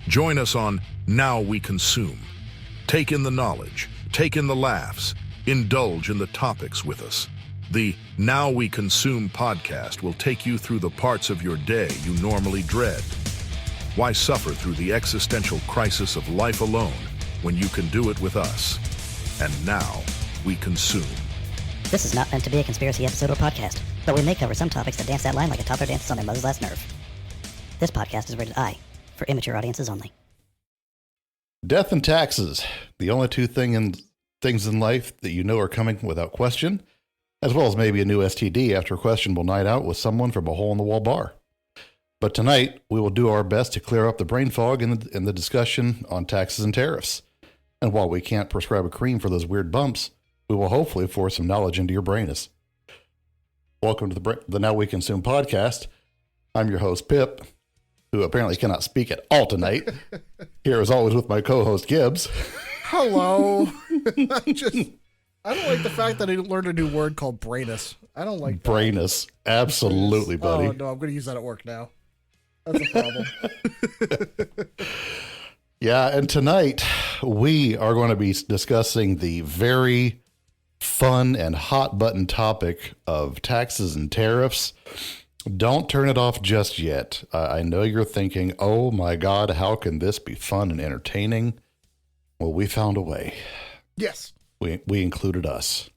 Join us on Now We Consume. Take in the knowledge, take in the laughs, indulge in the topics with us. The Now We Consume podcast will take you through the parts of your day you normally dread. Why suffer through the existential crisis of life alone when you can do it with us? And now we consume. This is not meant to be a conspiracy episode or podcast, but we may cover some topics that dance that line like a toddler dances on their mother's last nerve. This podcast is rated I, for immature audiences only. Death and taxes, the only two things in life that you know are coming without question, as well as maybe a new STD after a questionable night out with someone from a hole-in-the-wall bar. But tonight, we will do our best to clear up the brain fog in the discussion on taxes and tariffs. And while we can't prescribe a cream for those weird bumps, we will hopefully force some knowledge into your brainus. Welcome to the Now We Consume podcast. I'm your host, Pip, who apparently cannot speak at all tonight. Here, as always, with my co-host, Gibbs. Hello. I don't like the fact that I learned a new word called brainus. I don't like that. Brainus. Absolutely, buddy. Oh, no, I'm going to use that at work now. That's a problem. Yeah, and tonight we are going to be discussing the very fun and hot button topic of taxes and tariffs. Don't turn it off just yet. I know you're thinking, oh my God, how can this be fun and entertaining? Well, we found a way. Yes. We included us.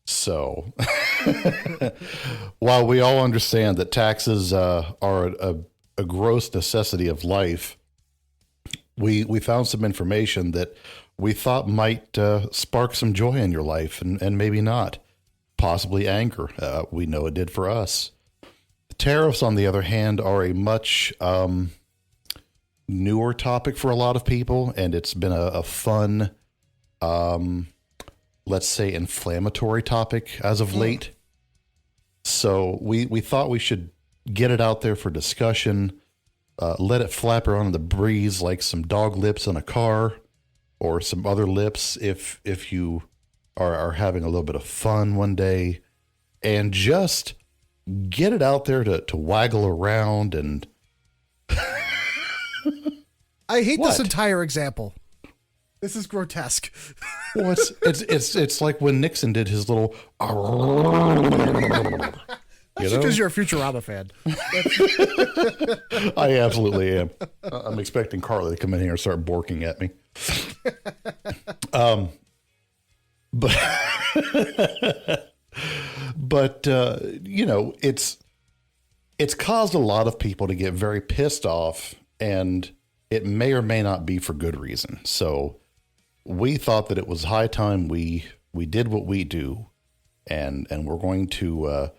So, while we all understand that taxes are a gross necessity of life, we found some information that we thought might spark some joy in your life and maybe not. Possibly anger. We know it did for us. Tariffs, on the other hand, are a much newer topic for a lot of people, and it's been a fun, let's say, inflammatory topic as of late. So we thought we should get it out there for discussion, let it flap around in the breeze like some dog lips in a car, or some other lips if you are having a little bit of fun one day, and just get it out there to waggle around and I hate this entire example. This is grotesque. Well, it's like when Nixon did his little. That's because you're a Futurama fan. I absolutely am. I'm expecting Carly to come in here and start borking at me. But you know, it's caused a lot of people to get very pissed off, and it may or may not be for good reason. So we thought that it was high time we did what we do, and we're going to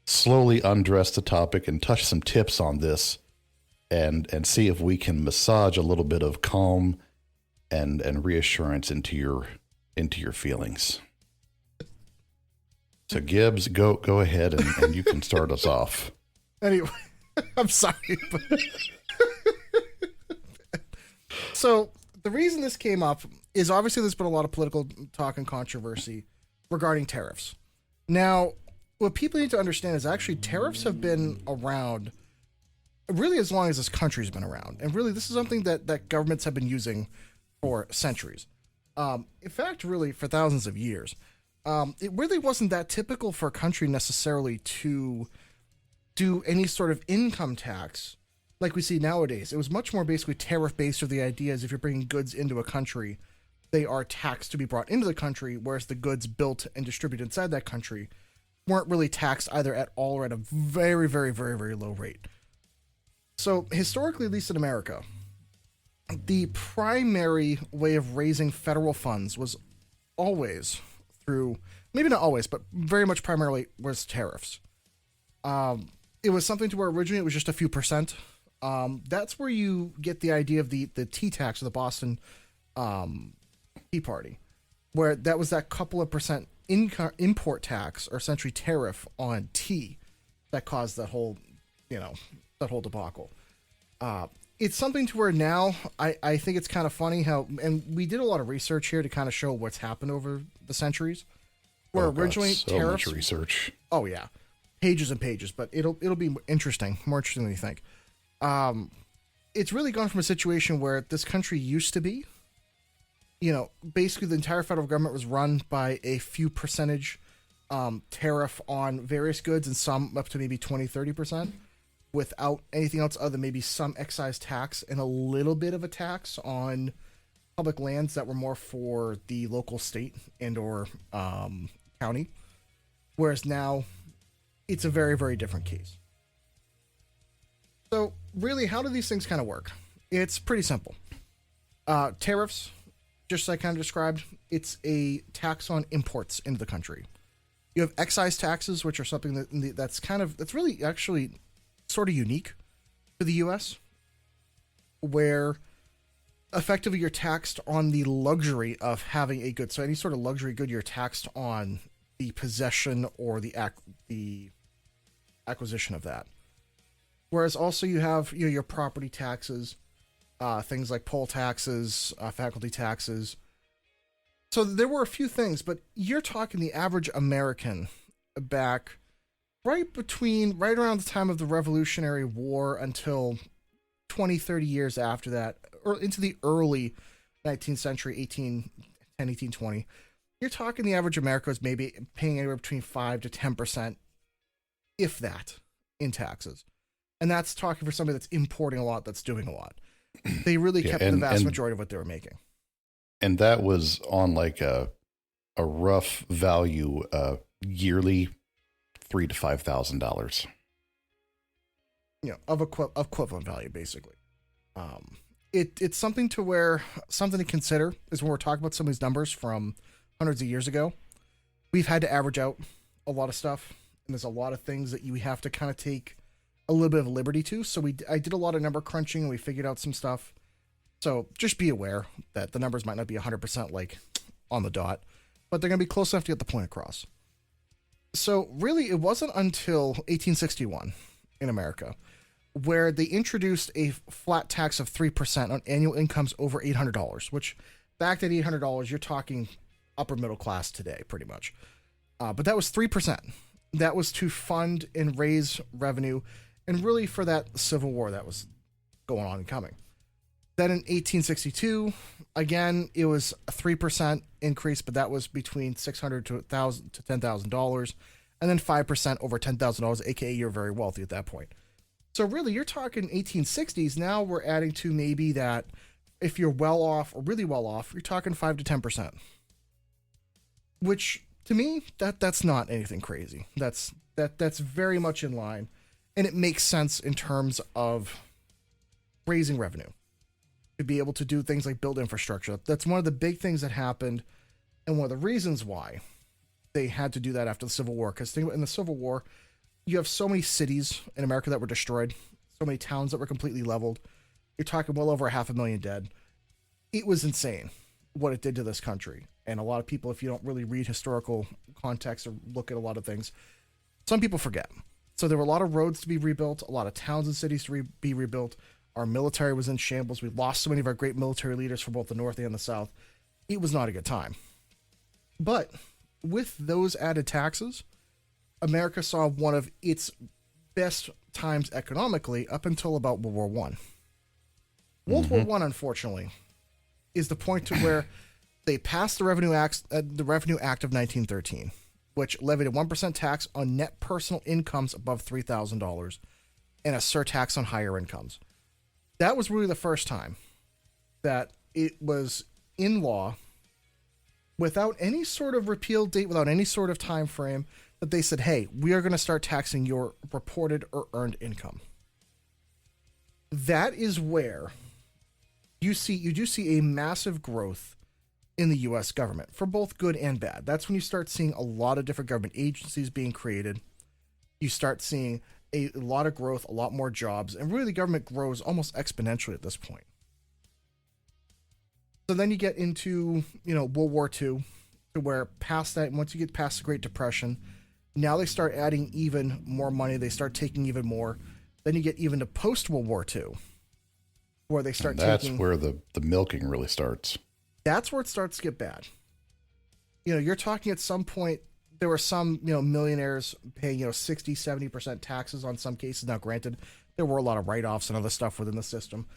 slowly undress the topic and touch some tips on this, and see if we can massage a little bit of calm and reassurance into your feelings. So Gibbs, go ahead and you can start us off. Anyway, I'm sorry, but so the reason this came up is obviously there's been a lot of political talk and controversy regarding tariffs. Now, what people need to understand is actually tariffs have been around really as long as this country's been around. And really, this is something that governments have been using for centuries. In fact, really, for thousands of years. It really wasn't that typical for a country necessarily to do any sort of income tax like we see nowadays. It was much more basically tariff-based, or the idea is if you're bringing goods into a country, they are taxed to be brought into the country, whereas the goods built and distributed inside that country weren't really taxed either at all or at a very, very, very, very low rate. So historically, at least in America, the primary way of raising federal funds was always through, maybe not always, but very much primarily was tariffs. It was something to where originally it was just a few percent. That's where you get the idea of the tea tax, or the Boston Tea Party, where that was that couple of percent import tax, or essentially tariff on tea, that caused that whole debacle. It's something to where now I think it's kind of funny how, and we did a lot of research here to kind of show what's happened over the centuries. Where originally tariffs, much research. Oh yeah, pages and pages, but it'll be interesting, more interesting than you think. it's really gone from a situation where this country used to be, basically the entire federal government was run by a few percentage tariff on various goods, and some up to maybe 20-30%, without anything else other than maybe some excise tax and a little bit of a tax on public lands that were more for the local state and or county. Whereas now it's a very, very different case. So really, how do these things kind of work? It's pretty simple. Tariffs, just like I kind of described, it's a tax on imports into the country. You have excise taxes, which are something that's really actually sort of unique to the U.S., where effectively you're taxed on the luxury of having a good. So any sort of luxury good, you're taxed on the possession or the acquisition of that. Whereas also you have your property taxes, things like poll taxes, faculty taxes. So there were a few things, but you're talking the average American back right around the time of the Revolutionary War until 20, 30 years after that, or into the early 19th century, 1820. You're talking the average American is maybe paying anywhere between 5 to 10%, if that, in taxes. And that's talking for somebody that's importing a lot, that's doing a lot. They really kept the vast majority of what they were making. And that was on like a rough value, yearly $3,000 to $5,000. Of equivalent value, basically. It's something to consider is when we're talking about some of these numbers from hundreds of years ago. We've had to average out a lot of stuff, and there's a lot of things that you have to kind of take a little bit of liberty to. So I did a lot of number crunching, and we figured out some stuff. So just be aware that the numbers might not be 100% like on the dot, but they're going to be close enough to get the point across. So really, it wasn't until 1861 in America where they introduced a flat tax of 3% on annual incomes over $800, which back at $800, you're talking upper middle class today, pretty much. But that was 3%. That was to fund and raise revenue, and really for that Civil War that was going on and coming. Then in 1862, again, it was a 3% increase, but that was between $600 to $10,000, and then 5% over $10,000, aka you're very wealthy at that point. So really, you're talking 1860s. Now we're adding to maybe that if you're well off or really well off, you're talking 5 to 10%. Which to me, that's not anything crazy. That's very much in line, and it makes sense in terms of raising revenue to be able to do things like build infrastructure. That's one of the big things that happened, and one of the reasons why they had to do that after the Civil War. Because in the Civil War, you have so many cities in America that were destroyed, so many towns that were completely leveled. You're talking well over 500,000 dead. It was insane what it did to this country. And a lot of people, if you don't really read historical context or look at a lot of things, some people forget. So there were a lot of roads to be rebuilt, a lot of towns and cities to be rebuilt. Our military was in shambles. We lost so many of our great military leaders from both the North and the South. It was not a good time. But with those added taxes, America saw one of its best times economically up until about World War I. World War I, unfortunately, is the point to where they passed the Revenue Act of 1913, which levied a 1% tax on net personal incomes above $3,000 and a surtax on higher incomes. That was really the first time that it was in law, without any sort of repeal date, without any sort of time frame, that they said, hey, we are going to start taxing your reported or earned income. That is where you do see a massive growth in the U.S. government for both good and bad. That's when you start seeing a lot of different government agencies being created. You start seeing a lot of growth, a lot more jobs, and really the government grows almost exponentially at this point. So then you get into, World War II, to where past that, once you get past the Great Depression, now they start adding even more money. They start taking even more. Then you get even to post-World War II, where they start taking... That's where the milking really starts. That's where it starts to get bad. You're talking at some point, there were some, millionaires paying, 60, 70% taxes on some cases. Now, granted, there were a lot of write-offs and other stuff within the system.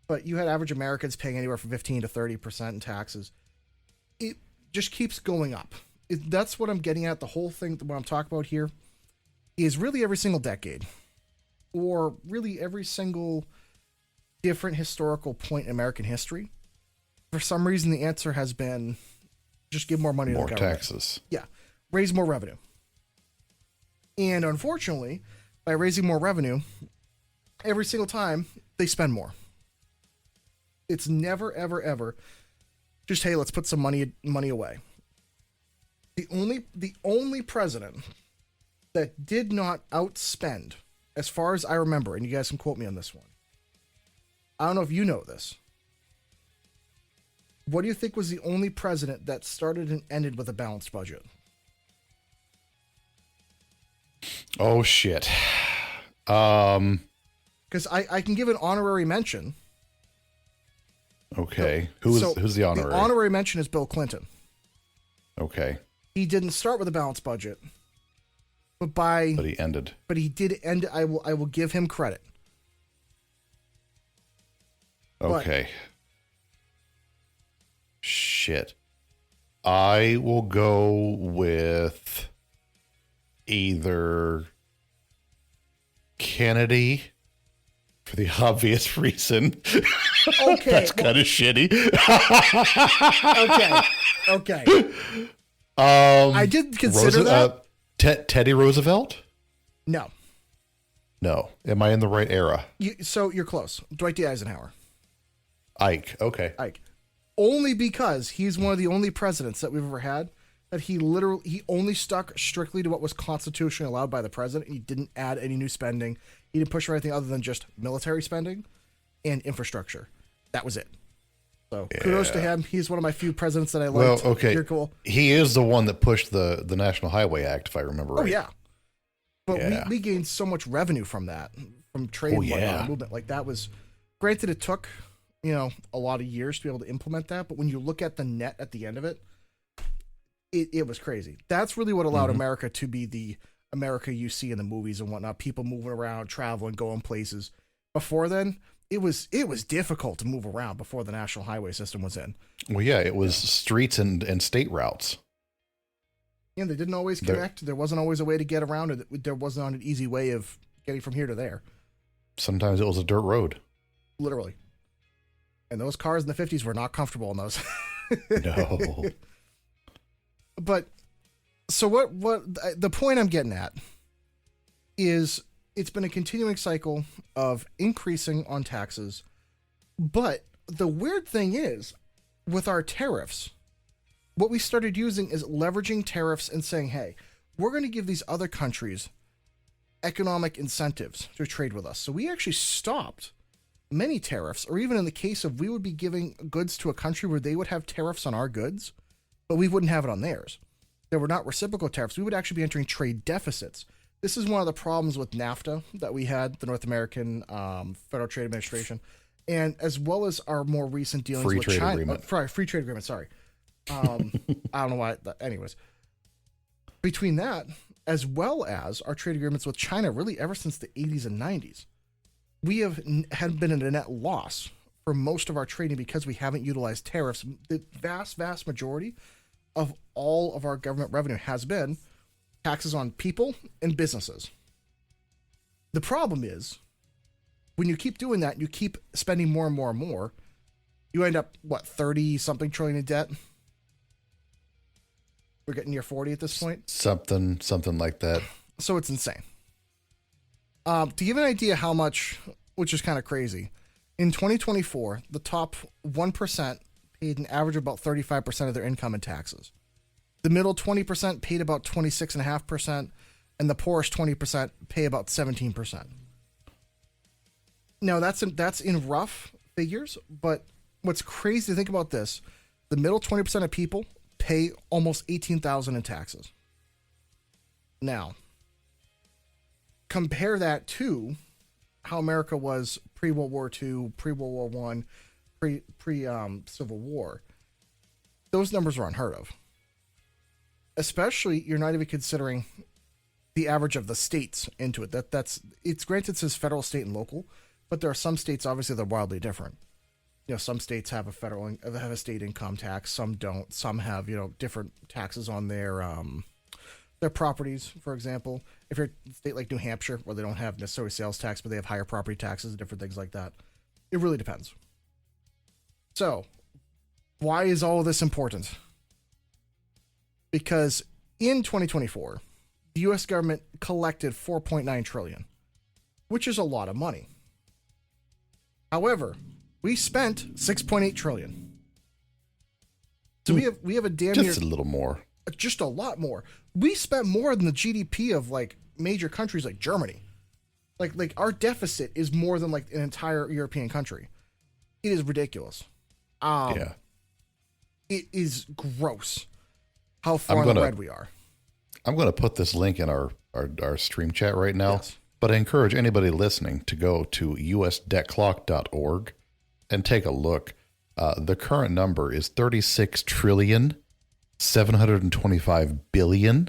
but you had average Americans paying anywhere from 15 to 30% in taxes. It just keeps going up. That's what I'm getting at. The whole thing, what I'm talking about here, is really every single decade, or really every single different historical point in American history. For some reason, the answer has been just give more money to the government. More taxes. Yeah, raise more revenue. And unfortunately, by raising more revenue, every single time they spend more. It's never, ever, ever just, hey, let's put some money away. The only president that did not outspend, as far as I remember, and you guys can quote me on this one. I don't know if you know this. What do you think was the only president that started and ended with a balanced budget? Oh, shit. Because I can give an honorary mention. Okay. Who's the honorary? The honorary mention is Bill Clinton. Okay. He didn't start with a balanced budget, but he ended. But he did end. I will give him credit. Okay. Shit. I will go with either Kennedy for the obvious reason. Okay. That's kind of shitty. Okay. I did consider that. Teddy Roosevelt? No. Am I in the right era? So you're close. Dwight D. Eisenhower. Ike. Okay. Ike. Only because he's one of the only presidents that we've ever had that he only stuck strictly to what was constitutionally allowed by the president. He didn't add any new spending. He didn't push for anything other than just military spending and infrastructure. That was it. So kudos to him. He's one of my few presidents that I liked. Well, okay. You're cool. He is the one that pushed the National Highway Act, if I remember right. Oh, yeah. But we gained so much revenue from that, from trade and whatnot, movement. Like, that was, granted, it took, a lot of years to be able to implement that. But when you look at the net at the end of it, it was crazy. That's really what allowed America to be the America you see in the movies and whatnot. People moving around, traveling, going places. Before then, it was difficult to move around before the national highway system was in. Well, yeah, it was streets and state routes. Yeah, they didn't always connect. There wasn't always a way to get around it. There wasn't an easy way of getting from here to there. Sometimes it was a dirt road. Literally. And those cars in the 50s were not comfortable in those. No. But so what the point I'm getting at is it's been a continuing cycle of increasing on taxes. But the weird thing is, with our tariffs, what we started using is leveraging tariffs and saying, hey, we're going to give these other countries economic incentives to trade with us. So we actually stopped many tariffs, or even in the case of we would be giving goods to a country where they would have tariffs on our goods, but we wouldn't have it on theirs. There were not reciprocal tariffs. We would actually be entering trade deficits. This is one of the problems with NAFTA that we had, the North American Federal Trade Administration, and as well as our more recent dealings with China. Free trade agreement, sorry. I don't know why. Anyways, between that, as well as our trade agreements with China, really ever since the 80s and 90s, we had been at a net loss for most of our trading because we haven't utilized tariffs. The vast, vast majority of all of our government revenue has been taxes on people and businesses. The problem is, when you keep doing that, you keep spending more and more and more, you end up, 30-something trillion in debt? We're getting near 40 at this point? Something like that. So it's insane. To give an idea how much, which is kind of crazy, in 2024, the top 1% paid an average of about 35% of their income in taxes. The middle 20% paid about 26.5%, and the poorest 20% pay about 17%. Now, that's in rough figures, but what's crazy to think about this, the middle 20% of people pay almost $18,000 in taxes. Now, compare that to how America was pre-World War II, pre-World War I, pre-Civil War. Those numbers are unheard of. Especially, you're not even considering the average of the states into it. It's granted it says federal, state, and local, but there are some states, obviously, that are wildly different. some states have a state income tax, some don't. Some have, different taxes on their properties, for example. If you're a state like New Hampshire, where they don't have necessarily sales tax, but they have higher property taxes and different things like that. It really depends. So, why is all of this important? Because in 2024, the U.S. government collected $4.9 trillion, which is a lot of money. However, we spent $6.8 trillion. So we have a damn just a little more. Just a lot more. We spent more than the GDP of like major countries like Germany. Like our deficit is more than like an entire European country. It is ridiculous. Yeah. It is gross how far in the red we are. I'm going to put this link in our stream chat right now, Yes. But I encourage anybody listening to go to usdebtclock.org and take a look. The current number is 36 trillion, 725 billion,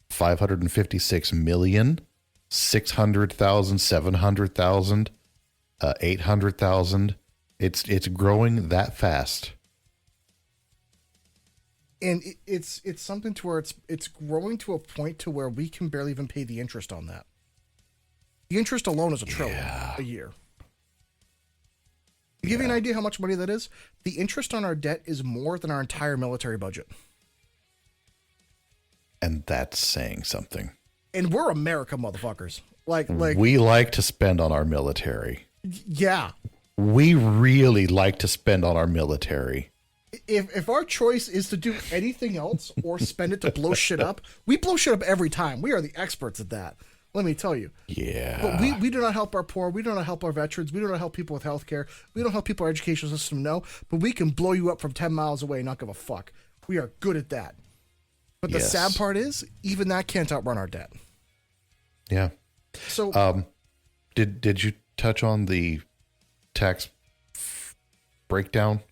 556 million, 600,000, 700,000, 800,000. It's growing that fast. And it's something to where it's growing to a point to where we can barely even pay the interest on that. The interest alone is $1 trillion a year. To give you an idea how much money that is, the interest on our debt is more than our entire military budget. And that's saying something. And we're America, motherfuckers. Like we like to spend on our military. Yeah. We really like to spend on our military. If our choice is to do anything else or spend it to blow shit up, we blow shit up every time. We are the experts at that. Let me tell you. Yeah. But we do not help our poor. We do not help our veterans. We do not help people with health care. We don't help people our educational system, no. But we can blow you up from 10 miles away and not give a fuck. We are good at that. But the sad part is, even that can't outrun our debt. Yeah. So, did you touch on the tax breakdown?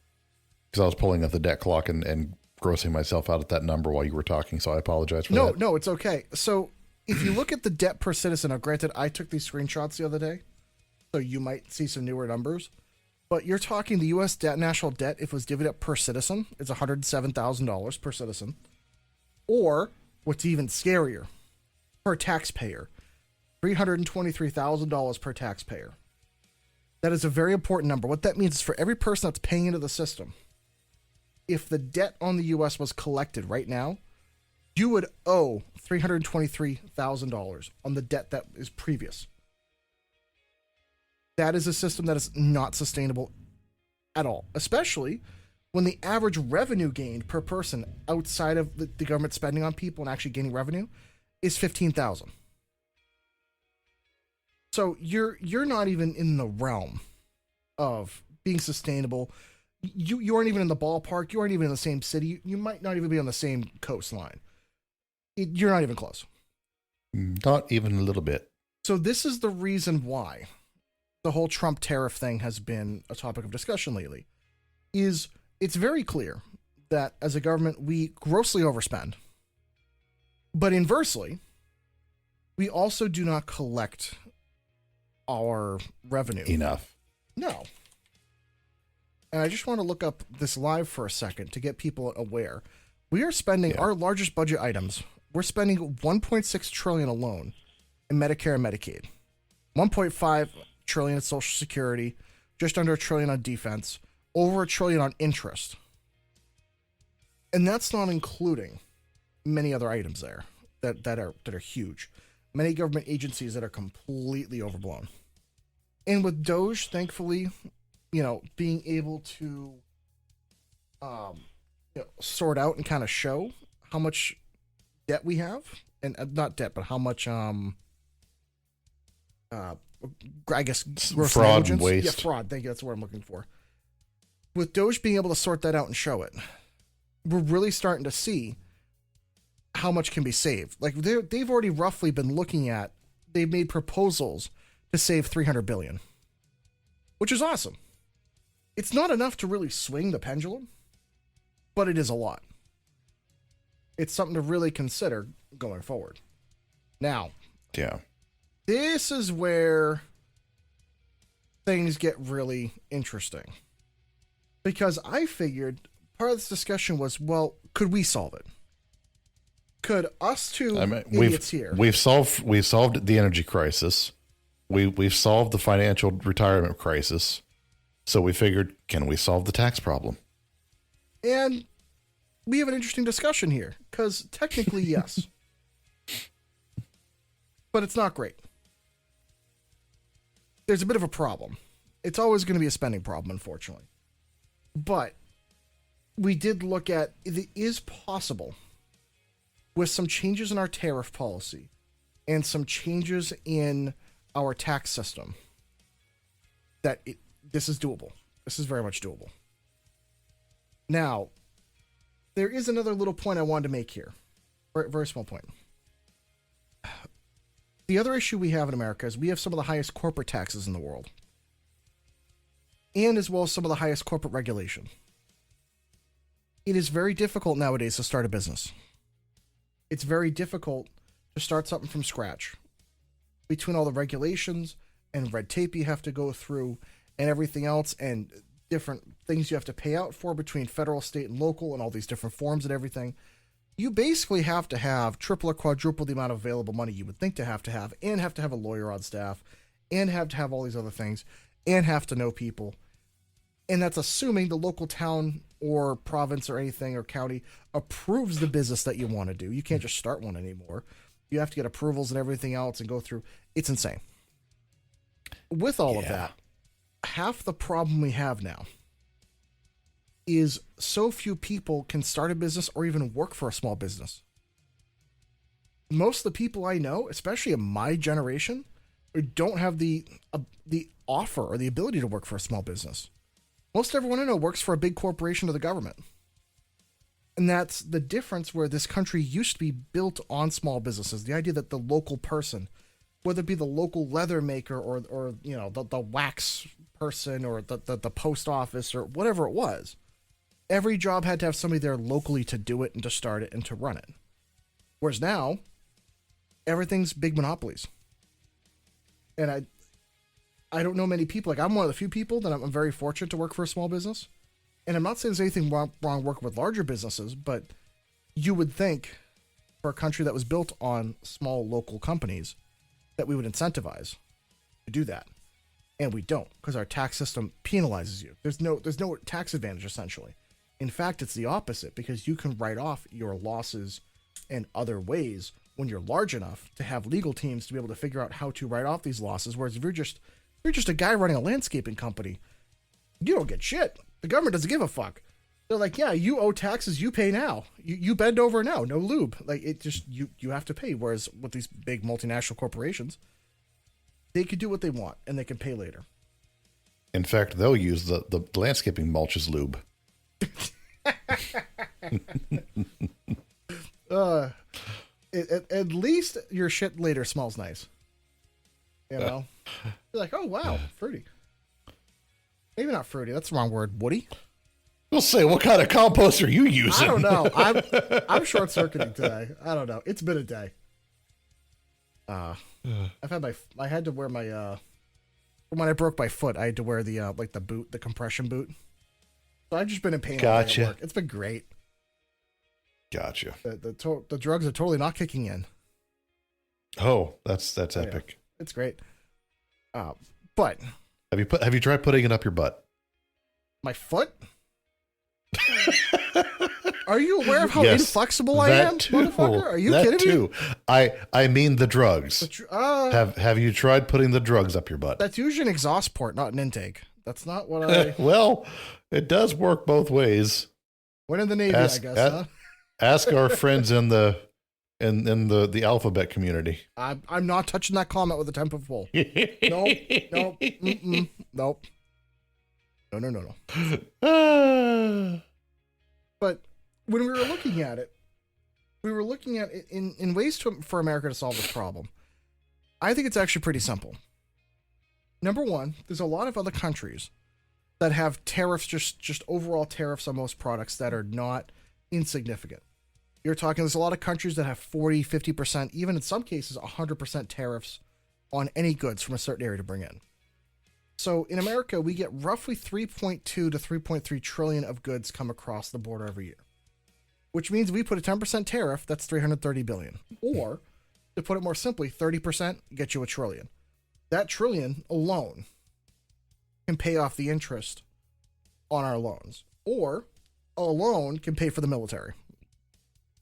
Because I was pulling up the debt clock and grossing myself out at that number while you were talking, so I apologize for that. No, it's okay. So, if you look at the debt per citizen, now granted, I took these screenshots the other day, so you might see some newer numbers, but you're talking the U.S. national debt, if it was divvied up per citizen, it's $107,000 per citizen. Or, what's even scarier, per taxpayer, $323,000 per taxpayer. That is a very important number. What that means is for every person that's paying into the system, if the debt on the U.S. was collected right now, you would owe $323,000 on the debt that is previous. That is a system that is not sustainable at all, especially when the average revenue gained per person outside of the government spending on people and actually gaining revenue is $15,000. So you're not even in the realm of being sustainable. You aren't even in the ballpark. You aren't even in the same city. You might not even be on the same coastline. You're not even close. Not even a little bit. So this is the reason why the whole Trump tariff thing has been a topic of discussion lately. It's very clear that as a government, we grossly overspend. But inversely, we also do not collect our revenue Enough. No. And I just want to look up this live for a second to get people aware. We are spending our largest budget items. We're spending $1.6 trillion alone in Medicare and Medicaid, $1.5 trillion in Social Security, just under $1 trillion on defense, over $1 trillion on interest. And that's not including many other items there that are huge. Many government agencies that are completely overblown. And with Doge, thankfully, being able to sort out and kind of show how much debt we have, and not debt, but how much I guess gross fraud and negligence. waste. Yeah, fraud. Thank you. That's what I'm looking for. With Doge being able to sort that out and show it, we're really starting to see how much can be saved. Like they've already roughly been looking at. They've made proposals to save $300 billion, which is awesome. It's not enough to really swing the pendulum, but it is a lot. It's something to really consider going forward. Now, this is where things get really interesting. Because I figured part of this discussion was, well, could we solve it? Could us two idiots here? We've solved the energy crisis. We've solved the financial retirement crisis. So we figured, can we solve the tax problem? And we have an interesting discussion here, because technically, yes. But it's not great. There's a bit of a problem. It's always going to be a spending problem, unfortunately. But we did look at it is possible with some changes in our tariff policy and some changes in our tax system that this is doable. This is very much doable. Now, there is another little point I wanted to make here. Very, very small point. The other issue we have in America is we have some of the highest corporate taxes in the world. And as well as some of the highest corporate regulation. It is very difficult nowadays to start a business. It's very difficult to start something from scratch. Between all the regulations and red tape you have to go through and everything else and different things you have to pay out for between federal, state, and local and all these different forms and everything, you basically have to have triple or quadruple the amount of available money you would think to have and have to have a lawyer on staff and have to have all these other things and have to know people. And that's assuming the local town or province or anything or county approves the business that you want to do. You can't just start one anymore. You have to get approvals and everything else and go through. It's insane. With all of that, half the problem we have now is so few people can start a business or even work for a small business. Most of the people I know, especially in my generation, don't have the offer or the ability to work for a small business. Most everyone I know works for a big corporation or the government. And that's the difference where this country used to be built on small businesses. The idea that the local person, whether it be the local leather maker or you know, the wax person or the post office or whatever it was, every job had to have somebody there locally to do it and to start it and to run it. Whereas now, everything's big monopolies. And I don't know many people. Like, I'm one of the few people that I'm very fortunate to work for a small business. And I'm not saying there's anything wrong working with larger businesses, but you would think for a country that was built on small local companies that we would incentivize to do that. And we don't, because our tax system penalizes you. There's no tax advantage, essentially. In fact, it's the opposite, because you can write off your losses in other ways when you're large enough to have legal teams to be able to figure out how to write off these losses. Whereas if you're just a guy running a landscaping company, you don't get shit. The government doesn't give a fuck. They're like, yeah, you owe taxes, you pay now. You bend over now, no lube. Like, it just, you have to pay. Whereas with these big multinational corporations, they could do what they want and they can pay later. In fact, they'll use the landscaping mulch as lube. At least your shit later smells nice. You know? You're like, oh, wow, fruity. Maybe not fruity. That's the wrong word. Woody? We'll say, what kind of compost are you using? I don't know. I'm short-circuiting today. I don't know. It's been a day. I had to wear my, when I broke my foot, I had to wear the, like the boot, the compression boot. So I've just been in pain all day at work. It's been great. Gotcha. The drugs are totally not kicking in. Oh, that's epic. Yeah. It's great. But have you tried putting it up your butt? My foot? Are you aware of how inflexible I am, motherfucker? Are you kidding me? I mean the drugs. Have you tried putting the drugs up your butt? That's usually an exhaust port, not an intake. That's not what I. Well, it does work both ways. Went in the Navy, I guess. Huh? Ask our friends in the alphabet community. I'm not touching that comment with a 10-foot pole. Nope. No. But when we were looking at it, in ways for America to solve this problem. I think it's actually pretty simple. Number one, there's a lot of other countries that have tariffs, just overall tariffs on most products that are not insignificant. You're talking, there's a lot of countries that have 40, 50%, even in some cases 100% tariffs on any goods from a certain area to bring in. So in America, we get roughly 3.2 to 3.3 trillion of goods come across the border every year, which means we put a 10% tariff, that's 330 billion. Or, to put it more simply, 30% gets you a trillion. That trillion alone can pay off the interest on our loans, or a loan can pay for the military.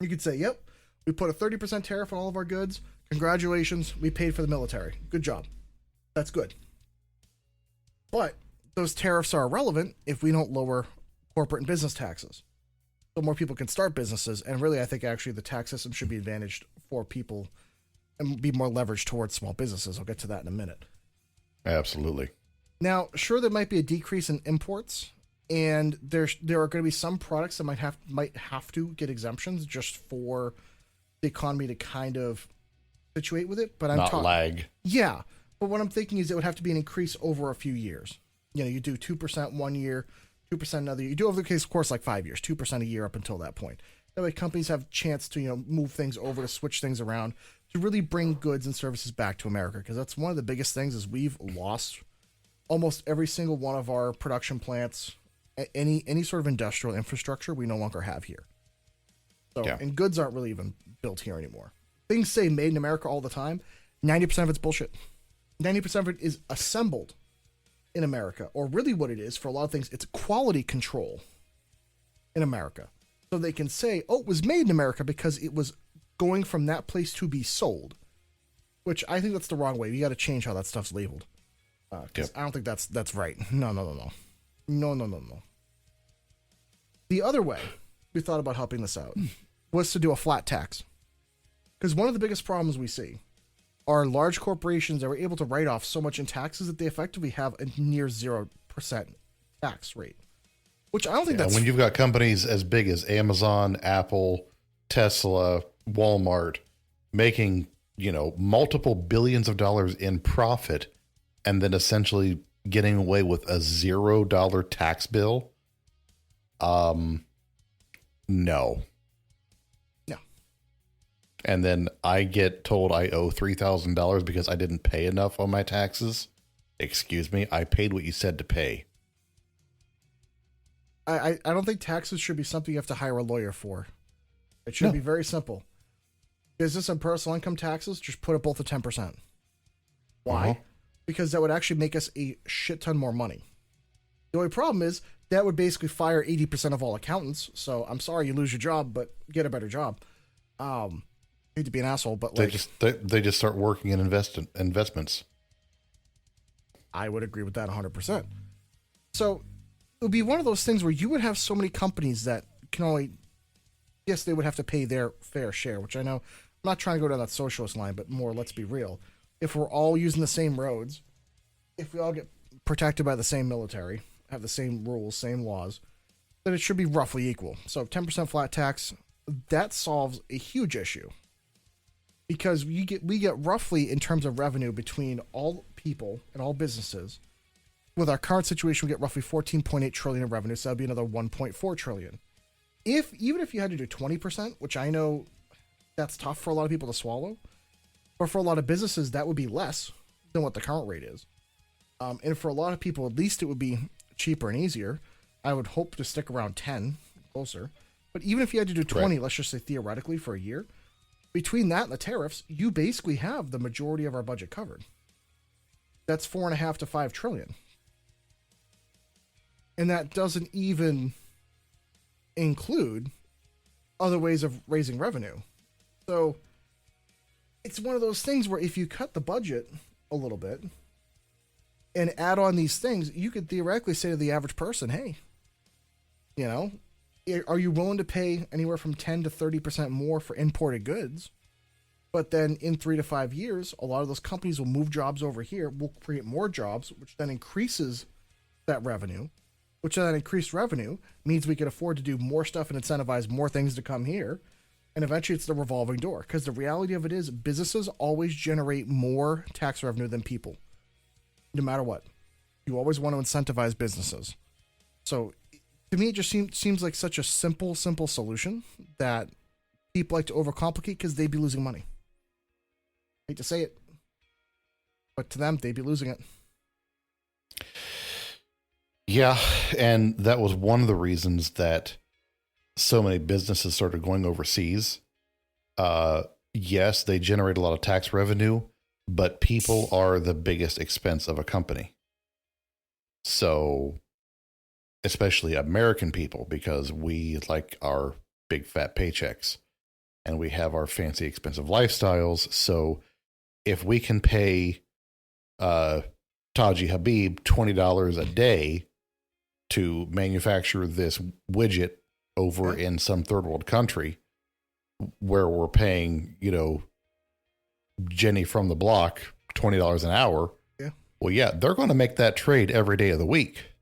You could say, yep, we put a 30% tariff on all of our goods. Congratulations, we paid for the military. Good job. That's good. But those tariffs are irrelevant if we don't lower corporate and business taxes. So more people can start businesses. And really, I think actually the tax system should be advantaged for people and be more leveraged towards small businesses. I'll get to that in a minute. Absolutely. Now, sure, there might be a decrease in imports, and there are going to be some products that might have to get exemptions just for the economy to kind of situate with it. But I'm not lag. Yeah, but what I'm thinking is it would have to be an increase over a few years. You know, you do 2% one year, 2% another year. You do over the case, of course, like 5 years, 2% a year up until that point. That way, companies have a chance to move things over, to switch things around, to really bring goods and services back to America. Because that's one of the biggest things is we've lost almost every single one of our production plants, any sort of industrial infrastructure we no longer have here. So, yeah. And goods aren't really even built here anymore. Things say made in America all the time. 90% of it's bullshit. 90% of it is assembled in America, or really what it is for a lot of things, it's quality control in America. So they can say, oh, it was made in America because it was going from that place to be sold, which I think that's the wrong way. You got to change how that stuff's labeled. Yep. I don't think that's right. No. The other way we thought about helping this out was to do a flat tax. Because one of the biggest problems we see are large corporations that were able to write off so much in taxes that they effectively have a near 0% tax rate. Which I don't think that's... When you've got companies as big as Amazon, Apple, Tesla, Walmart making, multiple billions of dollars in profit and then essentially getting away with a $0 tax bill, no. And then I get told I owe $3,000 because I didn't pay enough on my taxes. Excuse me, I paid what you said to pay. I don't think taxes should be something you have to hire a lawyer for. It should be very simple. Business and personal income taxes, just put it both at 10%. Why? Uh-huh. Because that would actually make us a shit ton more money. The only problem is that would basically fire 80% of all accountants. So I'm sorry you lose your job, but get a better job. I hate to be an asshole, but they just start working in investments. I would agree with that 100%. So it would be one of those things where you would have so many companies that can only, yes, they would have to pay their fair share, which I know, I'm not trying to go down that socialist line, but more, let's be real. If we're all using the same roads, if we all get protected by the same military, have the same rules, same laws, then it should be roughly equal. So 10% flat tax, that solves a huge issue. Because we get roughly, in terms of revenue between all people and all businesses, with our current situation, we get roughly 14.8 trillion in revenue, so that'd be another 1.4 trillion. Even if you had to do 20%, which I know that's tough for a lot of people to swallow, but for a lot of businesses, that would be less than what the current rate is. And for a lot of people, at least it would be cheaper and easier. I would hope to stick around 10, closer. But even if you had to do 20, let's just say theoretically for a year, between that and the tariffs, you basically have the majority of our budget covered. That's 4.5 to 5 trillion. And that doesn't even include other ways of raising revenue. So it's one of those things where if you cut the budget a little bit and add on these things, you could theoretically say to the average person, hey, are you willing to pay anywhere from 10 to 30% more for imported goods? But then in 3 to 5 years, a lot of those companies will move jobs over here, will create more jobs, which then increases that revenue, which then increased revenue means we can afford to do more stuff and incentivize more things to come here. And eventually it's the revolving door, because the reality of it is businesses always generate more tax revenue than people, no matter what. You always want to incentivize businesses. So to me, it just seems like such a simple solution that people like to overcomplicate because they'd be losing money. I hate to say it, but to them, they'd be losing it. Yeah, and that was one of the reasons that so many businesses started going overseas. Yes, they generate a lot of tax revenue, but people are the biggest expense of a company. So, especially American people, because we like our big fat paychecks and we have our fancy expensive lifestyles. So, if we can pay Taji Habib $20 a day to manufacture this widget over in some third world country, where we're paying, Jenny from the block $20 an hour. Yeah. Well, yeah, they're going to make that trade every day of the week.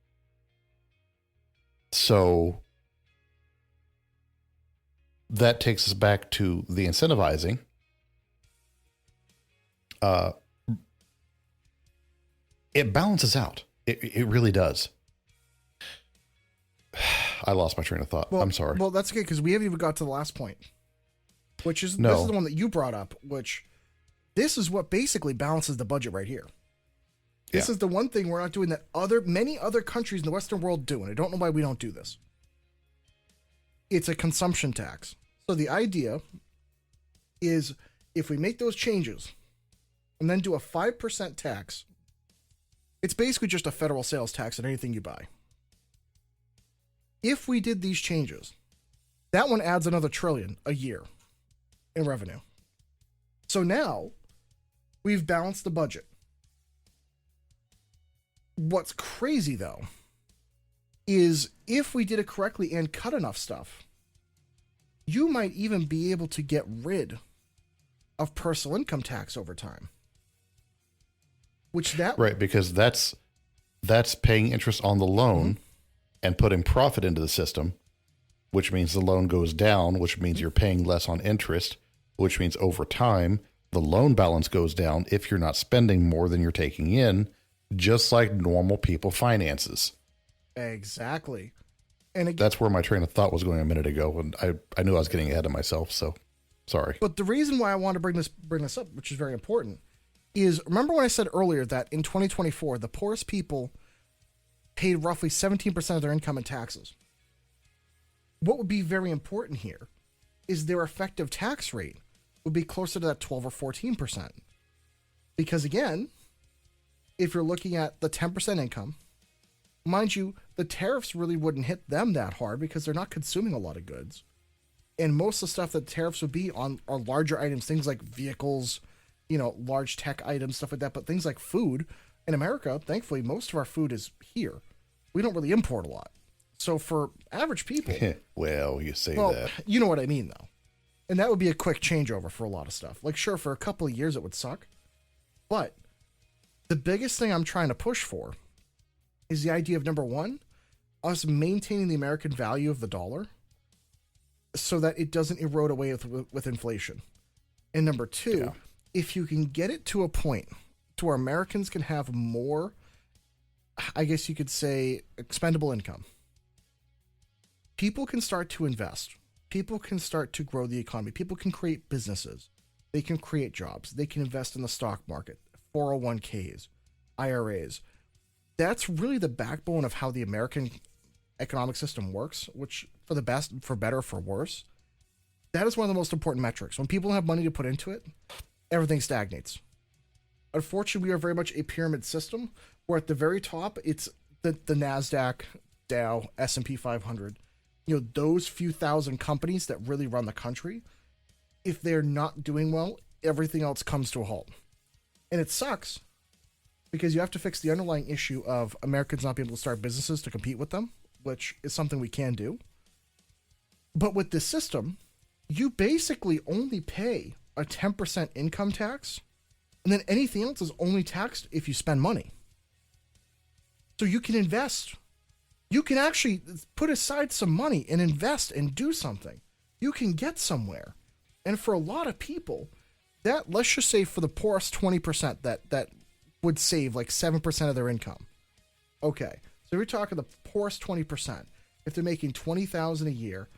So that takes us back to the incentivizing. It balances out. It really does. I lost my train of thought. Well, I'm sorry. Well, that's okay, because we haven't even got to the last point, which is No. this is the one that you brought up, which this is what basically balances the budget right here. This is the one thing we're not doing that many other countries in the Western world do, and I don't know why we don't do this. It's a consumption tax. So the idea is if we make those changes and then do a 5% tax, it's basically just a federal sales tax on anything you buy. If we did these changes, that one adds another $1 trillion a year in revenue. So now we've balanced the budget. What's crazy, though, is if we did it correctly and cut enough stuff, you might even be able to get rid of personal income tax over time. Right, because that's paying interest on the loan and putting profit into the system, which means the loan goes down, which means you're paying less on interest, which means over time the loan balance goes down if you're not spending more than you're taking in, just like normal people finances. Exactly. And again, that's where my train of thought was going a minute ago, and I knew I was getting ahead of myself, so sorry. But the reason why I want to bring this up, which is very important, is remember when I said earlier that in 2024 the poorest people paid roughly 17% of their income in taxes. What would be very important here is their effective tax rate would be closer to that 12 or 14%. Because again, if you're looking at the 10% income, mind you, the tariffs really wouldn't hit them that hard because they're not consuming a lot of goods. And most of the stuff that tariffs would be on are larger items, things like vehicles, large tech items, stuff like that. But things like food in America, thankfully, most of our food is here. We don't really import a lot. So for average people... well, you say that. You know what I mean, though. And that would be a quick changeover for a lot of stuff. Like, sure, for a couple of years it would suck. But the biggest thing I'm trying to push for is the idea of, number one, us maintaining the American value of the dollar so that it doesn't erode away with inflation. And number two, if you can get it to a point to where Americans can have more, I guess you could say, expendable income, people can start to invest. People can start to grow the economy. People can create businesses. They can create jobs. They can invest in the stock market, 401ks, IRAs. That's really the backbone of how the American economic system works, which for the best, for better, for worse, that is one of the most important metrics. When people have money to put into it, everything stagnates. Unfortunately, we are very much a pyramid system where at the very top, it's the NASDAQ, Dow, S&P 500. Those few thousand companies that really run the country. If they're not doing well, everything else comes to a halt. And it sucks because you have to fix the underlying issue of Americans not being able to start businesses to compete with them, which is something we can do. But with this system, you basically only pay a 10% income tax, and then anything else is only taxed if you spend money. So you can invest. You can actually put aside some money and invest and do something. You can get somewhere. And for a lot of people, that, let's just say for the poorest 20%, that would save like 7% of their income. Okay, so we're talking the poorest 20%. If they're making $20,000 a year,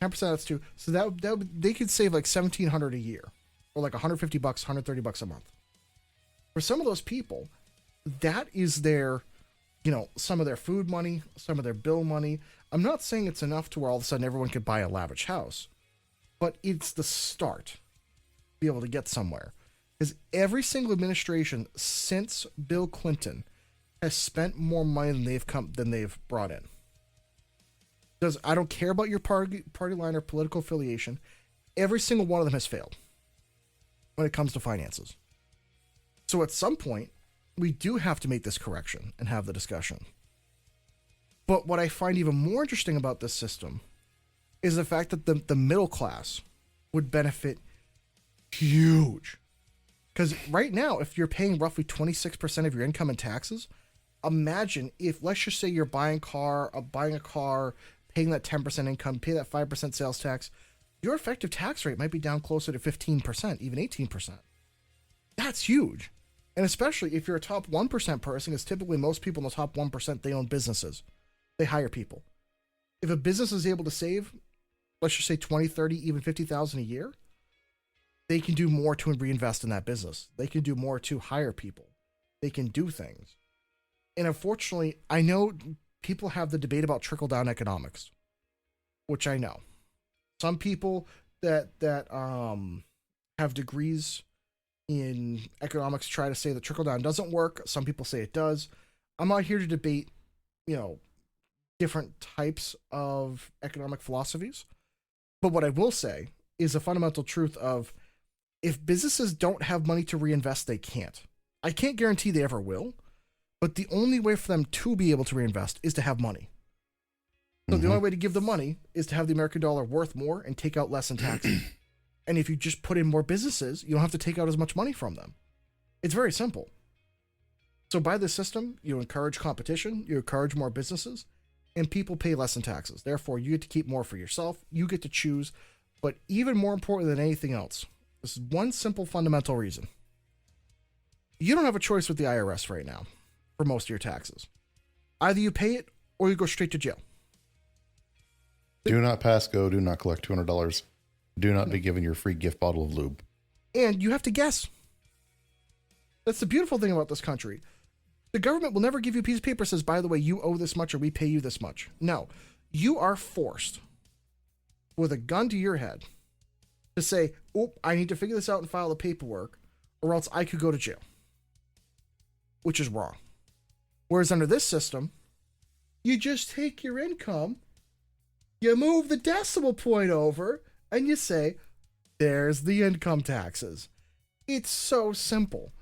10% that's two. So that they could save like $1,700 a year, or like $150, $130 a month. For some of those people, that is their some of their food money, some of their bill money. I'm not saying it's enough to where all of a sudden everyone could buy a lavish house, but it's the start to be able to get somewhere. Because every single administration since Bill Clinton has spent more money than they've brought in. Because I don't care about your party line or political affiliation. Every single one of them has failed when it comes to finances. So at some point, we do have to make this correction and have the discussion. But what I find even more interesting about this system is the fact that the middle class would benefit huge. Because right now, if you're paying roughly 26% of your income in taxes, imagine if, let's just say you're buying a car, paying that 10% income, pay that 5% sales tax, your effective tax rate might be down closer to 15%, even 18%. That's huge. And especially if you're a top 1% person, because typically most people in the top 1%, they own businesses. They hire people. If a business is able to save, let's just say 20, 30, even 50,000 a year, they can do more to reinvest in that business. They can do more to hire people. They can do things. And unfortunately, I know people have the debate about trickle-down economics, which I know. Some people that have degrees in economics try to say that trickle-down doesn't work. Some people say it does. I'm not here to debate, different types of economic philosophies. But what I will say is a fundamental truth of, if businesses don't have money to reinvest, they can't. I can't guarantee they ever will, but the only way for them to be able to reinvest is to have money. So the only way to give them money is to have the American dollar worth more and take out less in taxes. And if you just put in more businesses, you don't have to take out as much money from them. It's very simple. So by this system, you encourage competition, you encourage more businesses, and people pay less in taxes. Therefore, you get to keep more for yourself, you get to choose. But even more important than anything else, this is one simple fundamental reason. You don't have a choice with the IRS right now for most of your taxes. Either you pay it or you go straight to jail. Do not pass go. Do not collect $200. Do not be given your free gift bottle of lube. And you have to guess. That's the beautiful thing about this country. The government will never give you a piece of paper that says, by the way, you owe this much or we pay you this much. No. You are forced with a gun to your head to say, oh, I need to figure this out and file the paperwork, or else I could go to jail. Which is wrong. Whereas under this system, you just take your income, you move the decimal point over, and you say, there's the income taxes. It's so simple.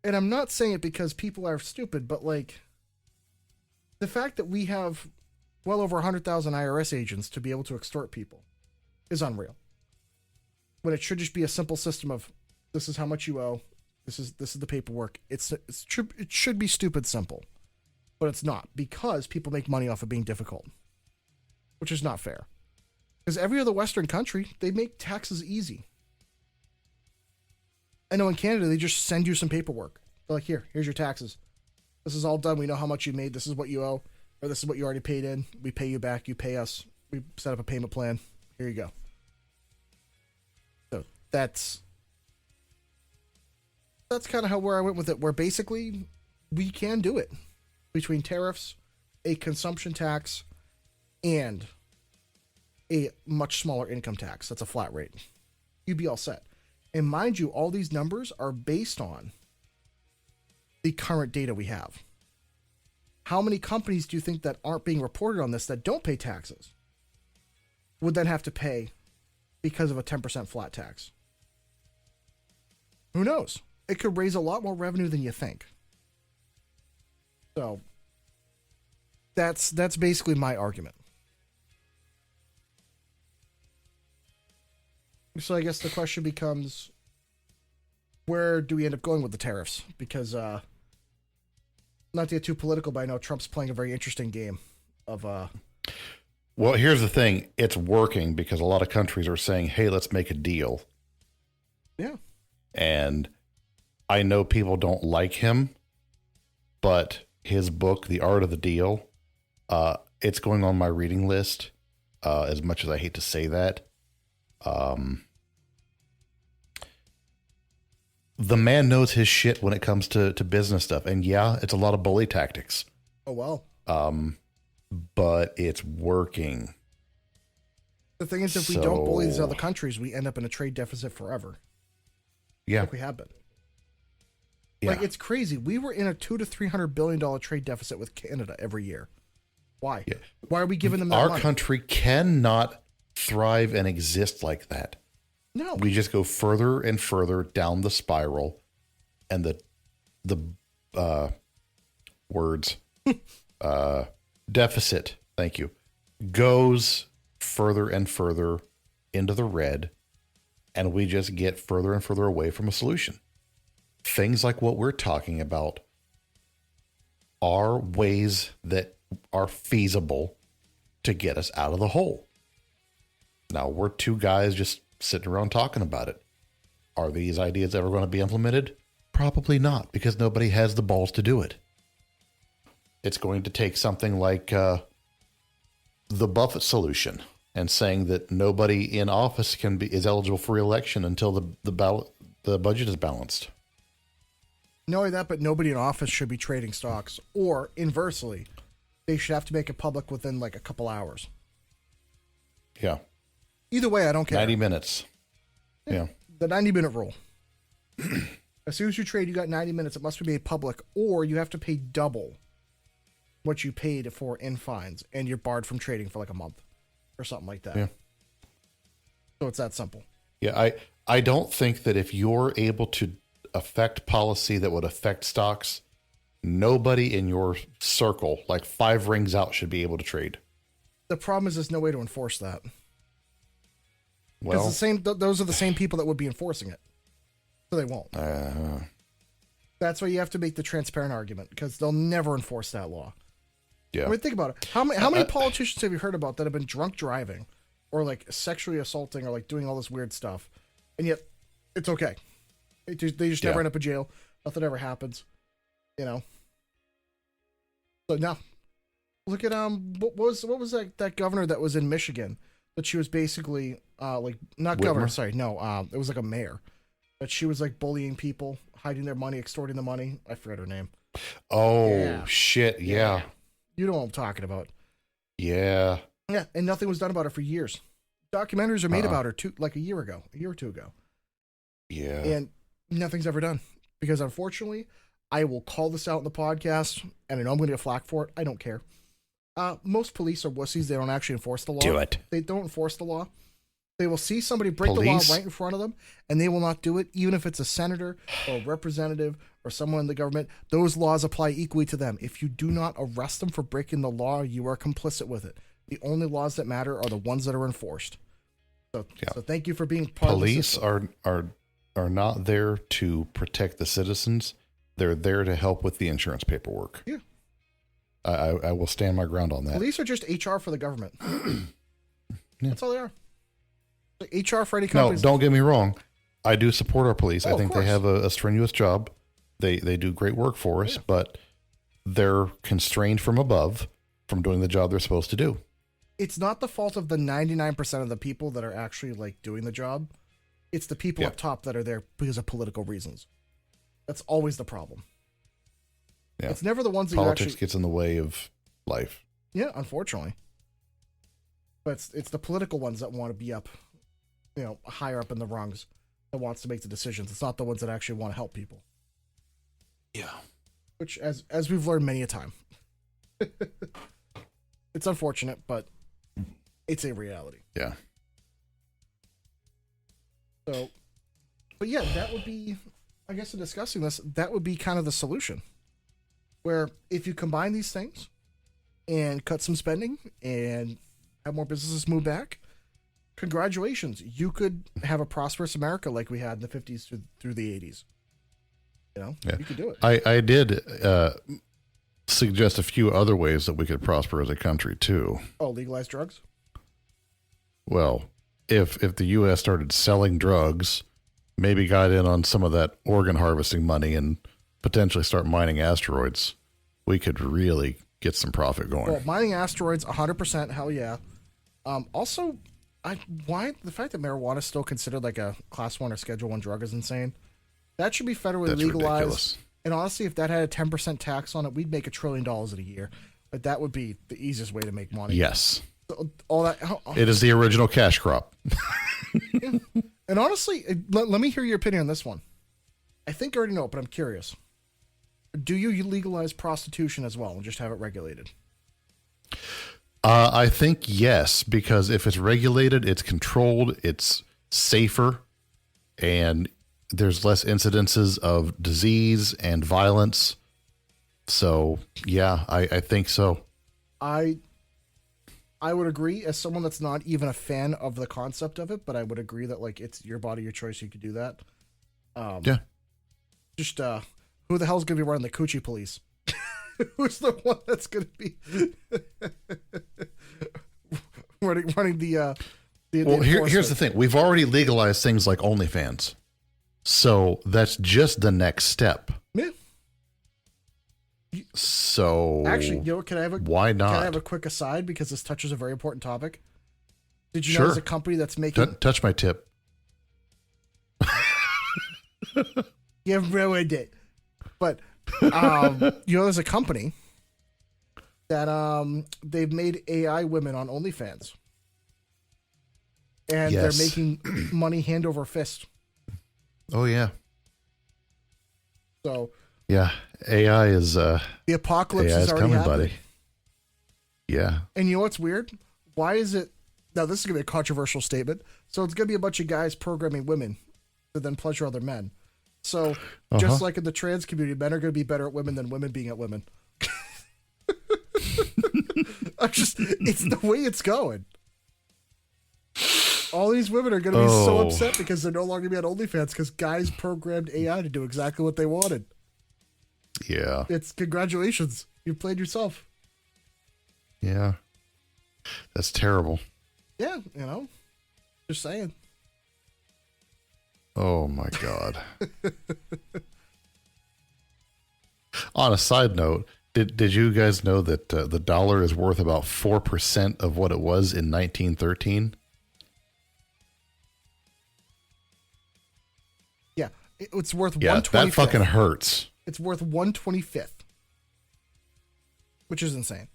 And I'm not saying it because people are stupid, but the fact that we have well over 100,000 IRS agents to be able to extort people is unreal. When it should just be a simple system of, this is how much you owe, this is the paperwork. It should be stupid simple, but it's not, because people make money off of being difficult, which is not fair. Because every other Western country, they make taxes easy. I know in Canada, they just send you some paperwork. They're like, here's your taxes. This is all done. We know how much you made. This is what you owe, or this is what you already paid in. We pay you back. You pay us. We set up a payment plan. Here you go. So that's kind of where I went with it, where basically we can do it between tariffs, a consumption tax, and a much smaller income tax. That's a flat rate. You'd be all set. And mind you, all these numbers are based on the current data we have. How many companies do you think that aren't being reported on this that don't pay taxes would then have to pay because of a 10% flat tax? Who knows? It could raise a lot more revenue than you think. So that's basically my argument. So I guess the question becomes, where do we end up going with the tariffs? Because, not to get too political, but I know Trump's playing a very interesting game of... Well, here's the thing. It's working because a lot of countries are saying, hey, let's make a deal. Yeah. And I know people don't like him, but his book, The Art of the Deal, it's going on my reading list, as much as I hate to say that. The man knows his shit when it comes to business stuff. And yeah, it's a lot of bully tactics. Oh, well. But it's working. The thing is, if we don't bully these other countries, we end up in a trade deficit forever. Yeah. Like we have been. Yeah. Like, it's crazy. We were in a $200 to $300 billion trade deficit with Canada every year. Why? Yeah. Why are we giving them that Our money? country cannot thrive and exist like that. No. We just go further and further down the spiral, and the words deficit, thank you, goes further and further into the red, and we just get further and further away from a solution. Things like what we're talking about are ways that are feasible to get us out of the hole. Now, we're two guys just sitting around talking about it. Are these ideas ever going to be implemented? Probably not, because nobody has the balls to do it. It's going to take something like the Buffett solution, and saying that nobody in office is eligible for re-election until the budget is balanced. Not only that, but nobody in office should be trading stocks. Or, inversely, they should have to make it public within like a couple hours. Yeah. Either way, I don't care. 90 minutes. Yeah. The 90-minute rule. As soon as you trade, you got 90 minutes. It must be made public, or you have to pay double what you paid for in fines, and you're barred from trading for like a month or something like that. Yeah. So it's that simple. Yeah. I don't think that if you're able to affect policy that would affect stocks, nobody in your circle, like 5 rings out, should be able to trade. The problem is there's no way to enforce that. Well, those are the same people that would be enforcing it. So they won't. That's why you have to make the transparent argument, because they'll never enforce that law. yeah. I mean, think about it. How many politicians have you heard about that have been drunk driving or like sexually assaulting or like doing all this weird stuff, and yet it's okay. They just never end up in jail. Nothing ever happens. You know. So no. Look at what was that governor that was in Michigan that she was basically like not Whitmer? governor, sorry, no, it was like a mayor. That she was like bullying people, hiding their money, extorting the money. I forget her name. Oh, Yeah. shit. Yeah. You know what I'm talking about. Yeah. Yeah, and nothing was done about her for years. Documentaries are made about her a year or two ago. Yeah. And nothing's ever done. Because unfortunately, I will call this out in the podcast, and I know I'm going to get flack for it. I don't care. Most police are wussies. They don't actually enforce the law. Do it. They don't enforce the law. They will see somebody break Police? the law right in front of them, and they will not do it, even if it's a senator or a representative or someone in the government. Those laws apply equally to them. If you do not arrest them for breaking the law, you are complicit with it. The only laws that matter are the ones that are enforced. So thank you for being part of the Police system. are not there to protect the citizens. They're there to help with the insurance paperwork. Yeah. I will stand my ground on that. Police are just HR for the government. Yeah. That's all they are. HR for any No, company. don't get me wrong. I do support our police. Oh, I of think they course. have a strenuous job. They do great work for us, but they're constrained from above from doing the job they're supposed to do. It's not the fault of the 99% of the people that are actually like doing the job. It's the people up top that are there because of political reasons. That's always the problem. Yeah. It's never the ones that Politics you actually... gets in the way of life. Yeah, unfortunately. But it's the political ones that want to be up, higher up in the rungs, that wants to make the decisions. It's not the ones that actually want to help people. Yeah. Which, as we've learned many a time. It's unfortunate, but it's a reality. Yeah. So, but yeah, that would be, I guess in discussing this, that would be kind of the solution. Where if you combine these things and cut some spending and have more businesses move back, congratulations. You could have a prosperous America like we had in the 50s through the 80s. You could do it. I did suggest a few other ways that we could prosper as a country too. Oh, legalize drugs? Well, if the U.S. started selling drugs, maybe got in on some of that organ harvesting money and potentially start mining asteroids, we could really get some profit going. Well, mining asteroids, 100%, hell yeah. Also, why the fact that marijuana is still considered like a class 1 or schedule 1 drug is insane. That should be federally That's legalized. ridiculous. And honestly, if that had a 10% tax on it, we'd make $1 trillion in a year. But that would be the easiest way to make money. Yes. So, all that. It is the original cash crop. Yeah. And honestly, let me hear your opinion on this one. I think I already know it, but I'm curious. Do you legalize prostitution as well and just have it regulated? I think yes, because if it's regulated, it's controlled, it's safer, and there's less incidences of disease and violence. So, yeah, I think so. I would agree, as someone that's not even a fan of the concept of it, but I would agree that, like, it's your body, your choice, you could do that. Yeah. Just, who the hell's going to be running the coochie police? Who's the one that's going to be running the well, here's the thing. We've already legalized things like OnlyFans. So that's just the next step. Yeah. So actually, why not? Can I have a quick aside because this touches a very important topic? Did you know Sure. there's a company that's making touch my tip? You've ruined it. But there's a company that they've made AI women on OnlyFans. And Yes. they're making money hand over fist. Oh yeah. So Yeah. AI is the apocalypse AI is is already coming, happening. buddy. Yeah. And you know what's weird? Why is it now this is gonna be a controversial statement. So it's gonna be a bunch of guys programming women to then pleasure other men. So just like in the trans community, men are gonna be better at women than women being at women. It's the way it's going. All these women are going to be so upset because they're no longer going to be on OnlyFans because guys programmed AI to do exactly what they wanted. Yeah. It's congratulations. You played yourself. Yeah. That's terrible. Yeah, just saying. Oh my God. On a side note, did you guys know that the dollar is worth about 4% of what it was in 1913? Yeah, it's worth Yeah, 1/25th. that fucking hurts. It's worth 1/25th, which is insane.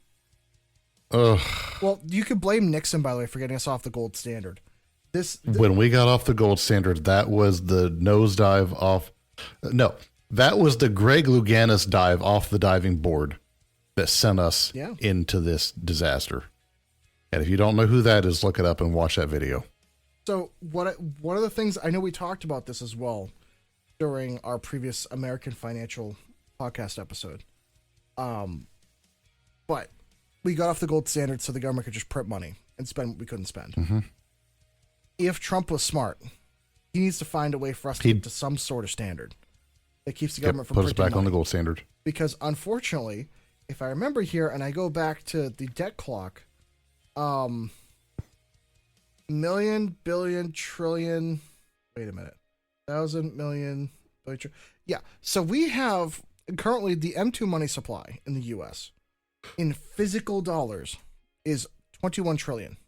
Ugh. Well, you could blame Nixon, by the way, for getting us off the gold standard. When we got off the gold standard, that was the nosedive off. No, that was the Greg Louganis dive off the diving board that sent us into this disaster. And if you don't know who that is, look it up and watch that video. So one of the things, I know we talked about this as well during our previous American Financial podcast episode. But we got off the gold standard so the government could just print money and spend what we couldn't spend. Mm-hmm. If Trump was smart, he needs to find a way for us to get to some sort of standard that keeps the government from put us printing back money. on the gold standard. Because unfortunately, if I remember here, and I go back to the debt clock, million, billion, trillion, wait a minute, 1,000, million, billion, yeah. So we have currently the M2 money supply in the U.S. in physical dollars is 21 trillion.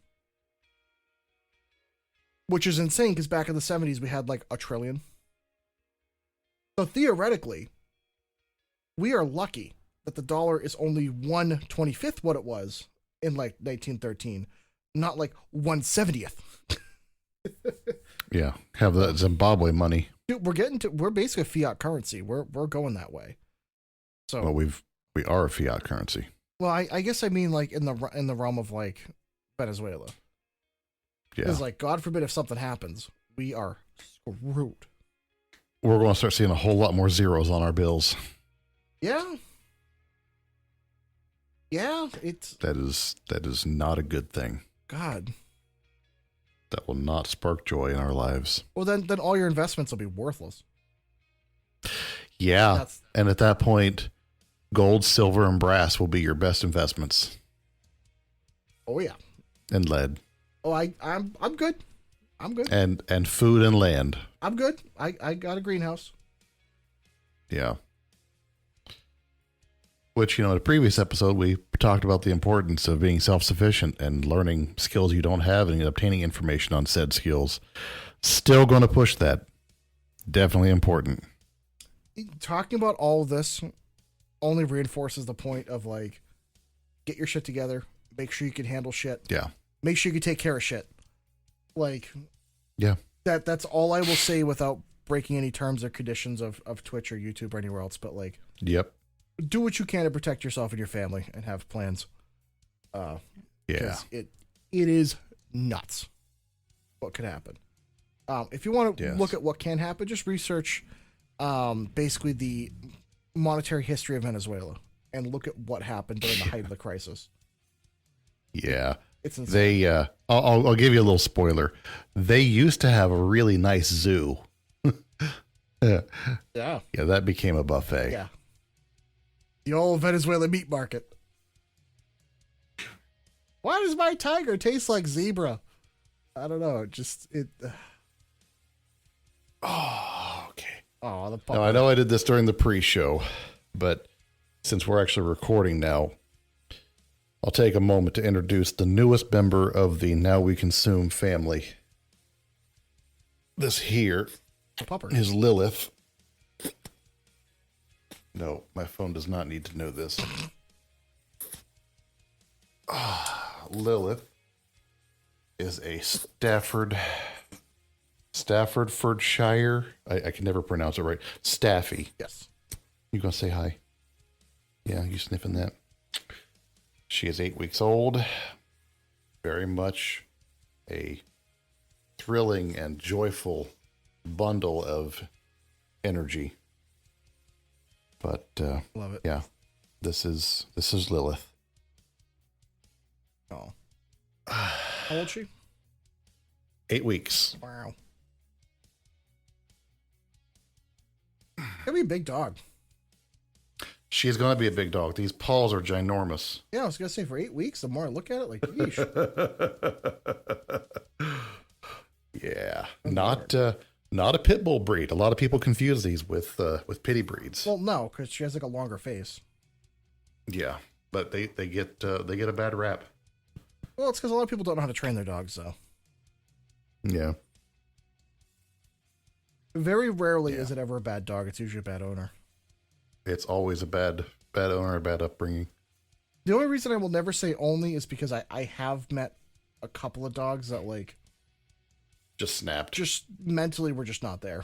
Which is insane because back in the 70s we had like $1 trillion. So theoretically, we are lucky that the dollar is only 1/25th what it was in like 1913, not like 1/70th. Yeah, have that Zimbabwe money. Dude, we're basically a fiat currency. We're going that way. So Well, we are a fiat currency. well, I guess I mean like in the realm of like Venezuela. Yeah, Because like God forbid if something happens, we are screwed. we're going to start seeing a whole lot more zeros on our bills. Yeah. Yeah, That is not a good thing. God. That will not spark joy in our lives. Well, then all your investments will be worthless. Yeah, That's- and at that point, gold, silver, and brass will be your best investments, Oh yeah. and lead, Oh, I'm good. I'm good. and food and land. I'm good. I got a greenhouse. Yeah. Which, in a previous episode, we talked about the importance of being self-sufficient and learning skills you don't have and obtaining information on said skills. Still going to push that. Definitely important. talking about all of this only reinforces the point of like, get your shit together. Make sure you can handle shit. Yeah. Make sure you can take care of shit. Like, Yeah. That's all I will say without breaking any terms or conditions of Twitch or YouTube or anywhere else. But like, Yep. do what you can to protect yourself and your family and have plans. Yeah. It is nuts what could happen. If you want to look at what can happen, just research basically the monetary history of Venezuela and look at what happened during the height of the crisis. Yeah. It's insane. They, I'll give you a little spoiler. They used to have a really nice zoo. Yeah. Yeah, that became a buffet. Yeah. The old Venezuela meat market. Why does my tiger taste like zebra? I don't know. Oh, okay. Oh, the Now, I know I did this during the pre-show, but since we're actually recording now, I'll take a moment to introduce the newest member of the Now We Consume family. This here pupper is Lilith. No, my phone does not need to know this. Lilith is a Staffordshire. I can never pronounce it right. Staffy. Yes. You gonna say hi? Yeah, you sniffing that? She is 8 weeks old. Very much a thrilling and joyful bundle of energy. But Love it. yeah, this is Lilith. Oh. How old is she? 8 weeks. Wow. Gonna be a big dog. She's gonna be a big dog. These paws are ginormous. Yeah, I was gonna say for 8 weeks, the more I look at it, like, yeesh. Yeah, not a pit bull breed. A lot of people confuse these with pity breeds. Well, no, because she has like a longer face. Yeah, but they get a bad rap. Well, it's because a lot of people don't know how to train their dogs, though. Yeah. Very rarely is it ever a bad dog. It's usually a bad owner. It's always a bad owner, a bad upbringing. The only reason I will never say only is because I have met a couple of dogs that like Just snapped. just mentally were just not there.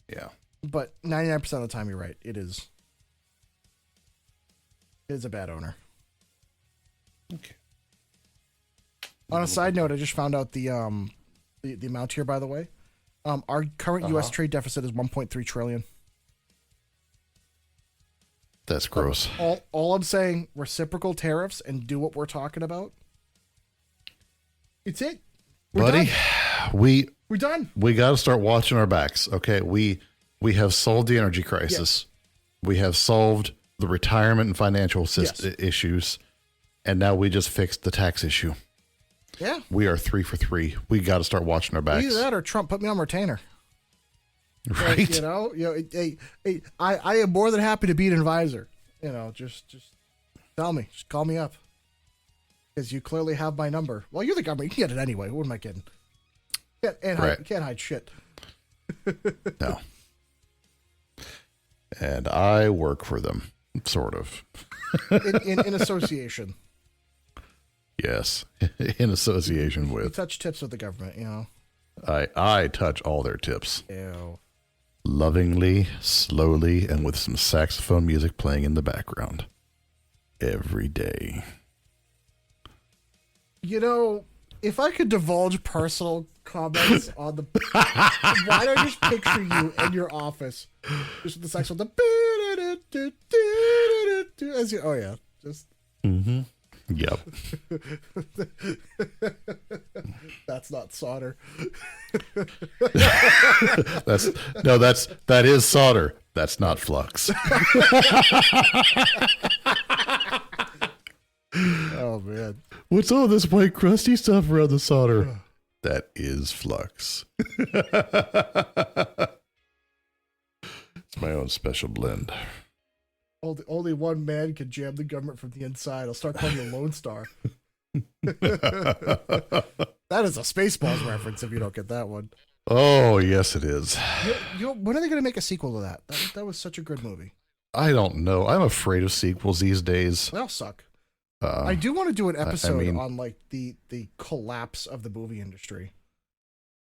Yeah. But 99% of the time, you're right. It is a bad owner. Okay. On a side note, I just found out the amount here, by the way. Our current U.S. trade deficit is 1.3 trillion. That's gross. All I'm saying, reciprocal tariffs and do what we're talking about. It's it. Buddy, done. We're done. we got to start watching our backs. Okay, we have solved the energy crisis. Yes. We have solved the retirement and financial Yes. issues, and now we just fixed the tax issue. Yeah. We are 3 for 3. We got to start watching our backs. Either that or Trump put me on retainer. Right? Like, I am more than happy to be an advisor. Just tell me. Just call me up. Because you clearly have my number. Well, you're the government. You can get it anyway. What am I kidding? Can't hide shit. No. And I work for them, sort of. In association. Yes, in association We with. touch tips with the government, I touch all their tips. Ew. Lovingly, slowly, and with some saxophone music playing in the background. Every day. If I could divulge personal comments on the... why don't I just picture you in your office? Just with the saxophone. As you, oh, yeah. Just... Mm-hmm. Yep. That's not solder. That is solder. That's not flux. Oh, man. What's all this white crusty stuff around the solder? That is flux. It's my own special blend. Only one man can jam the government from the inside. I'll start calling you Lone Star. That is a Spaceballs reference if you don't get that one. Oh, yes, it is. When are they going to make a sequel to that? That was such a good movie. I don't know. I'm afraid of sequels these days. They all suck. I do want to do an episode I mean, on like the collapse of the movie industry.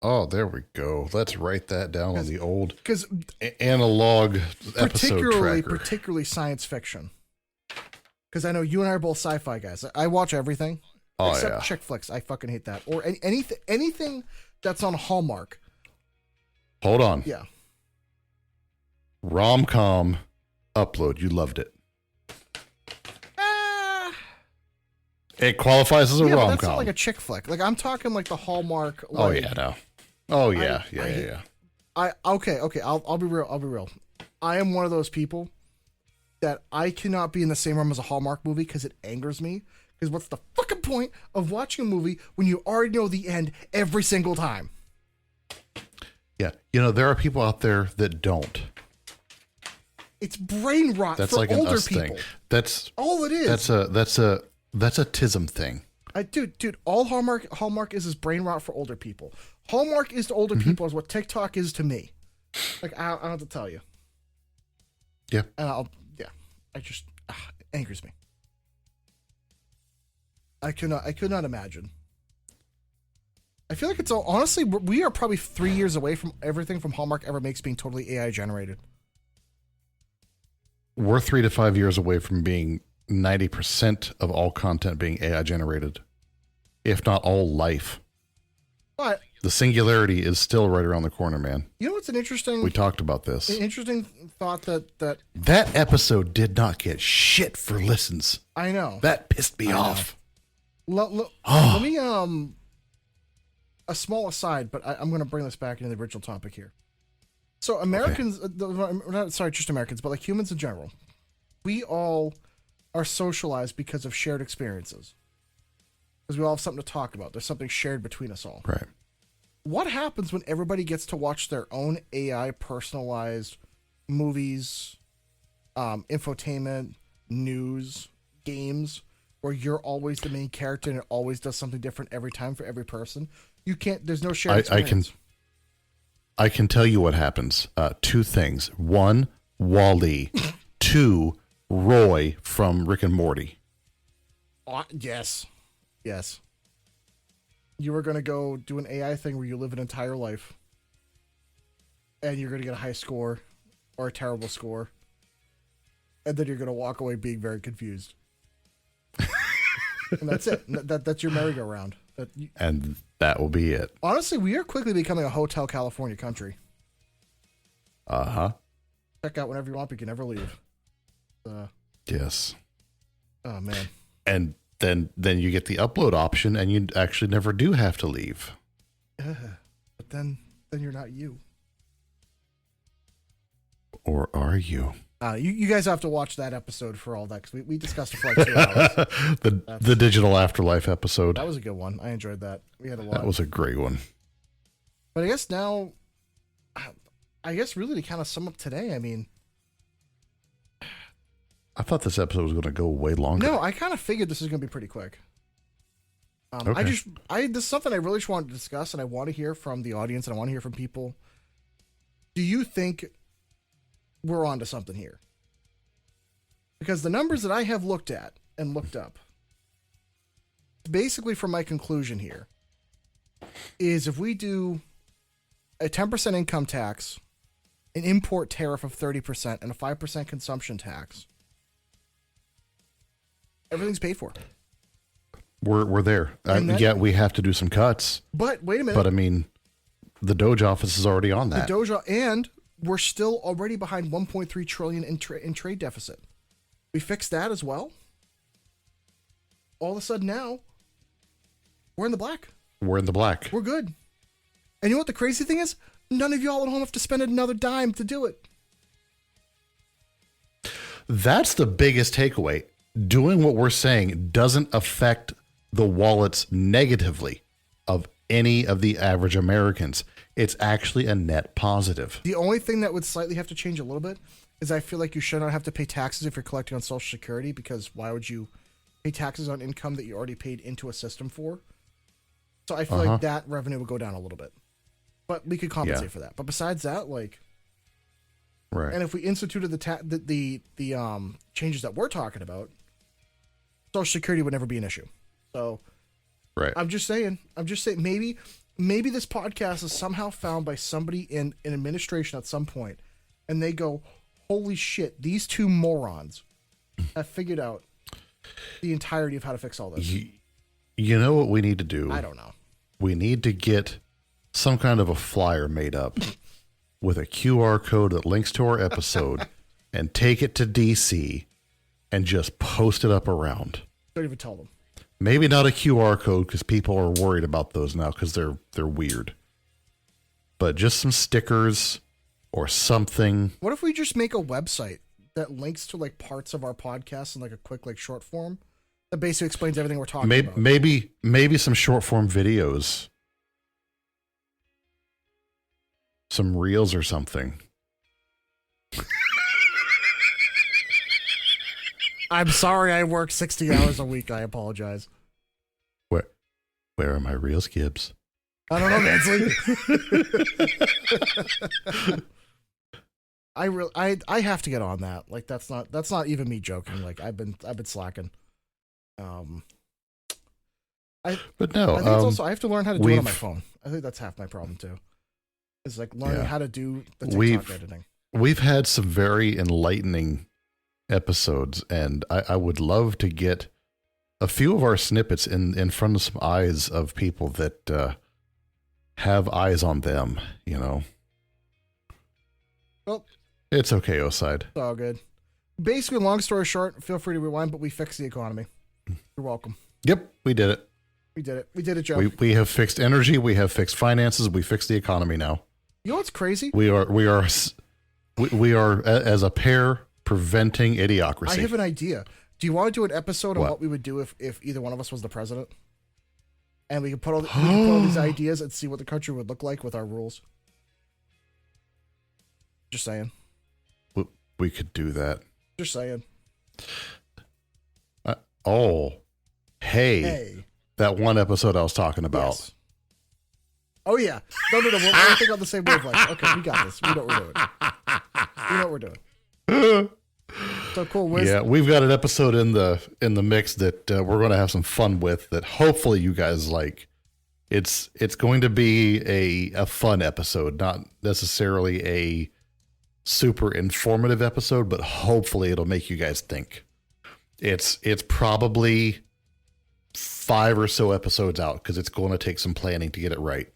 Oh, there we go. Let's write that down on the old because analog episode tracker. Particularly science fiction. Because I know you and I are both sci-fi guys. I watch everything except chick flicks. I fucking hate that. Or anything that's on Hallmark. Hold on. Yeah. Rom-com upload. You loved it. It qualifies as a rom-com. That's not like a chick flick. Like I'm talking like the Hallmark. Like, oh yeah, no. Oh yeah, yeah. Okay. I'll be real. I am one of those people that I cannot be in the same room as a Hallmark movie because it angers me. Because what's the fucking point of watching a movie when you already know the end every single time? Yeah, there are people out there that don't. It's brain rot for like older us people. Thing. That's all it is. That's a TISM thing. Dude, all Hallmark is brain rot for older people. Hallmark is to older people as what TikTok is to me. Like I don't have to tell you. Yeah. And it just it angers me. I could not imagine. I feel like it's all honestly we are probably 3 years away from everything from Hallmark ever makes being totally AI generated. We're 3 to 5 years away from being 90% of all content being AI generated, if not all life. But the singularity is still right around the corner, man. You know what's an interesting? We talked about this. An interesting thought that episode did not get shit for listens. I know that pissed me off. Let me a small aside, but I'm going to bring this back into the original topic here. So Americans, just Americans, but like humans in general, we all are socialized because of shared experiences. Because we all have something to talk about. There's something shared between us all. Right. What happens when everybody gets to watch their own AI personalized movies, infotainment, news, games, where you're always the main character and it always does something different every time for every person? You can't, there's no shared experience. I can tell you what happens. 2 things. 1, Wall-E. 2, Roy from Rick and Morty. Yes. You were going to go do an AI thing where you live an entire life and you're going to get a high score or a terrible score. And then you're going to walk away being very confused. And that's it. That's your merry-go-round. And that will be it. Honestly, we are quickly becoming a Hotel California country. Uh-huh. Check out whenever you want, but you can never leave. Yes. Oh, man. And then you get the upload option, and you actually never do have to leave. But then you're not you. Or are you? You guys have to watch that episode for all that, because we discussed it for like 2 hours. the Digital Afterlife episode. That was a good one. I enjoyed that. We had a lot. That was a great one. But I guess now, really to kind of sum up today, I mean, I thought this episode was going to go way longer. No, I kind of figured this is going to be pretty quick. Okay. This is something I really just wanted to discuss, and I want to hear from the audience, and I want to hear from people. Do you think we're onto something here? Because the numbers that I have looked at and looked up, basically from my conclusion here, is if we do a 10% income tax, an import tariff of 30%, and a 5% consumption tax, everything's paid for. We're there. Yeah, we have to do some cuts. But wait a minute. But I mean, the Doge office is already on that. The Doge, and we're still already behind 1.3 trillion in trade deficit. We fixed that as well. All of a sudden now, we're in the black. We're in the black. We're good. And you know what the crazy thing is? None of y'all at home have to spend another dime to do it. That's the biggest takeaway. Doing what we're saying doesn't affect the wallets negatively of any of the average Americans. It's actually a net positive. The only thing that would slightly have to change a little bit is I feel like you should not have to pay taxes if you're collecting on Social Security, because why would you pay taxes on income that you already paid into a system for? So I feel like that revenue would go down a little bit. but we could compensate for that. But besides that, like, Right. and if we instituted the changes that we're talking about, Social Security would never be an issue. So, Right. I'm just saying, maybe this podcast is somehow found by somebody in administration at some point, and they go, holy shit, these two morons have figured out the entirety of how to fix all this. You know what we need to do? I don't know. We need to get some kind of a flyer made up with a QR code that links to our episode and take it to DC and just post it up around. Don't even tell them. Maybe not a QR code because people are worried about those now because they're weird. But just some stickers or something. What if we just make a website that links to like parts of our podcast in like a quick like short form that basically explains everything we're talking about? Maybe some short form videos. Some reels or something. I'm sorry I work 60 hours a week. I apologize. Where are my reels, Gibbs? I don't know, Mansley. I have to get on that. Like that's not even me joking. Like I've been slacking. But no, I think it's also I have to learn how to do it on my phone. I think that's half my problem too. Is like learning how to do the TikTok editing. We've had some very enlightening episodes, and I would love to get a few of our snippets in front of some eyes of people that have eyes on them, you know. Well, it's okay, Oside. It's all good. Basically, long story short, feel free to rewind, but we fixed the economy. You're welcome. Yep, we did it. We did it, Joe. We have fixed energy. We have fixed finances. We fixed the economy now. You know what's crazy? We are as a pair preventing idiocracy. I have an idea. Do you want to do an episode on What? what we would do if either one of us was the president? And we could put all these ideas and see what the country would look like with our rules. Just saying. We could do that. Just saying. Hey. That one episode I was talking about. Yes. Oh, yeah. No. We're I think on the same wavelength. Okay, we got this. We know what we're doing. So cool. Yeah, we've got an episode in the mix that we're going to have some fun with that hopefully you guys like. It's going to be a fun episode, not necessarily a super informative episode, but hopefully it'll make you guys think. It's probably 5 or so episodes out because it's going to take some planning to get it right.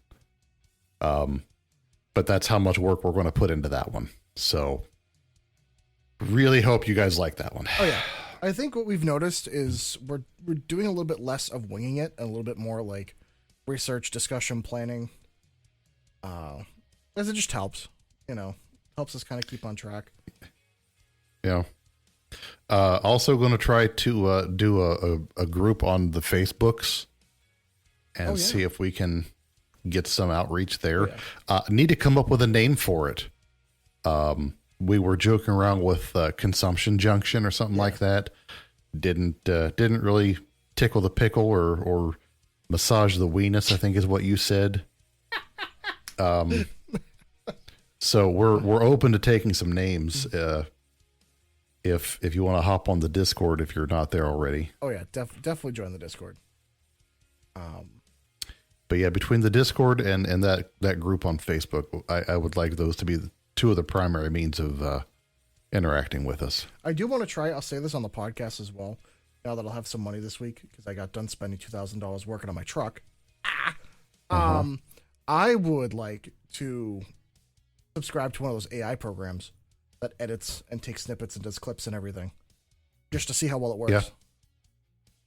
But that's how much work we're going to put into that one. So really hope you guys like that one. Oh yeah. I think what we've noticed is we're doing a little bit less of winging it and a little bit more like research, discussion, planning. As it just helps, helps us kind of keep on track. Yeah. Also going to try to do a group on the Facebooks and see if we can get some outreach there. Need to come up with a name for it. We were joking around with Consumption Junction or something like that. Didn't really tickle the pickle or massage the weenus, I think is what you said. So we're open to taking some names. If you want to hop on the Discord if you're not there already. Oh yeah, definitely join the Discord. But yeah, between the Discord and that group on Facebook, I would like those to be two of the primary means of interacting with us. I do want to try. I'll say this on the podcast as well. Now that I'll have some money this week because I got done spending $2,000 working on my truck. I would like to subscribe to one of those AI programs that edits and takes snippets and does clips and everything, just to see how well it works. Yeah.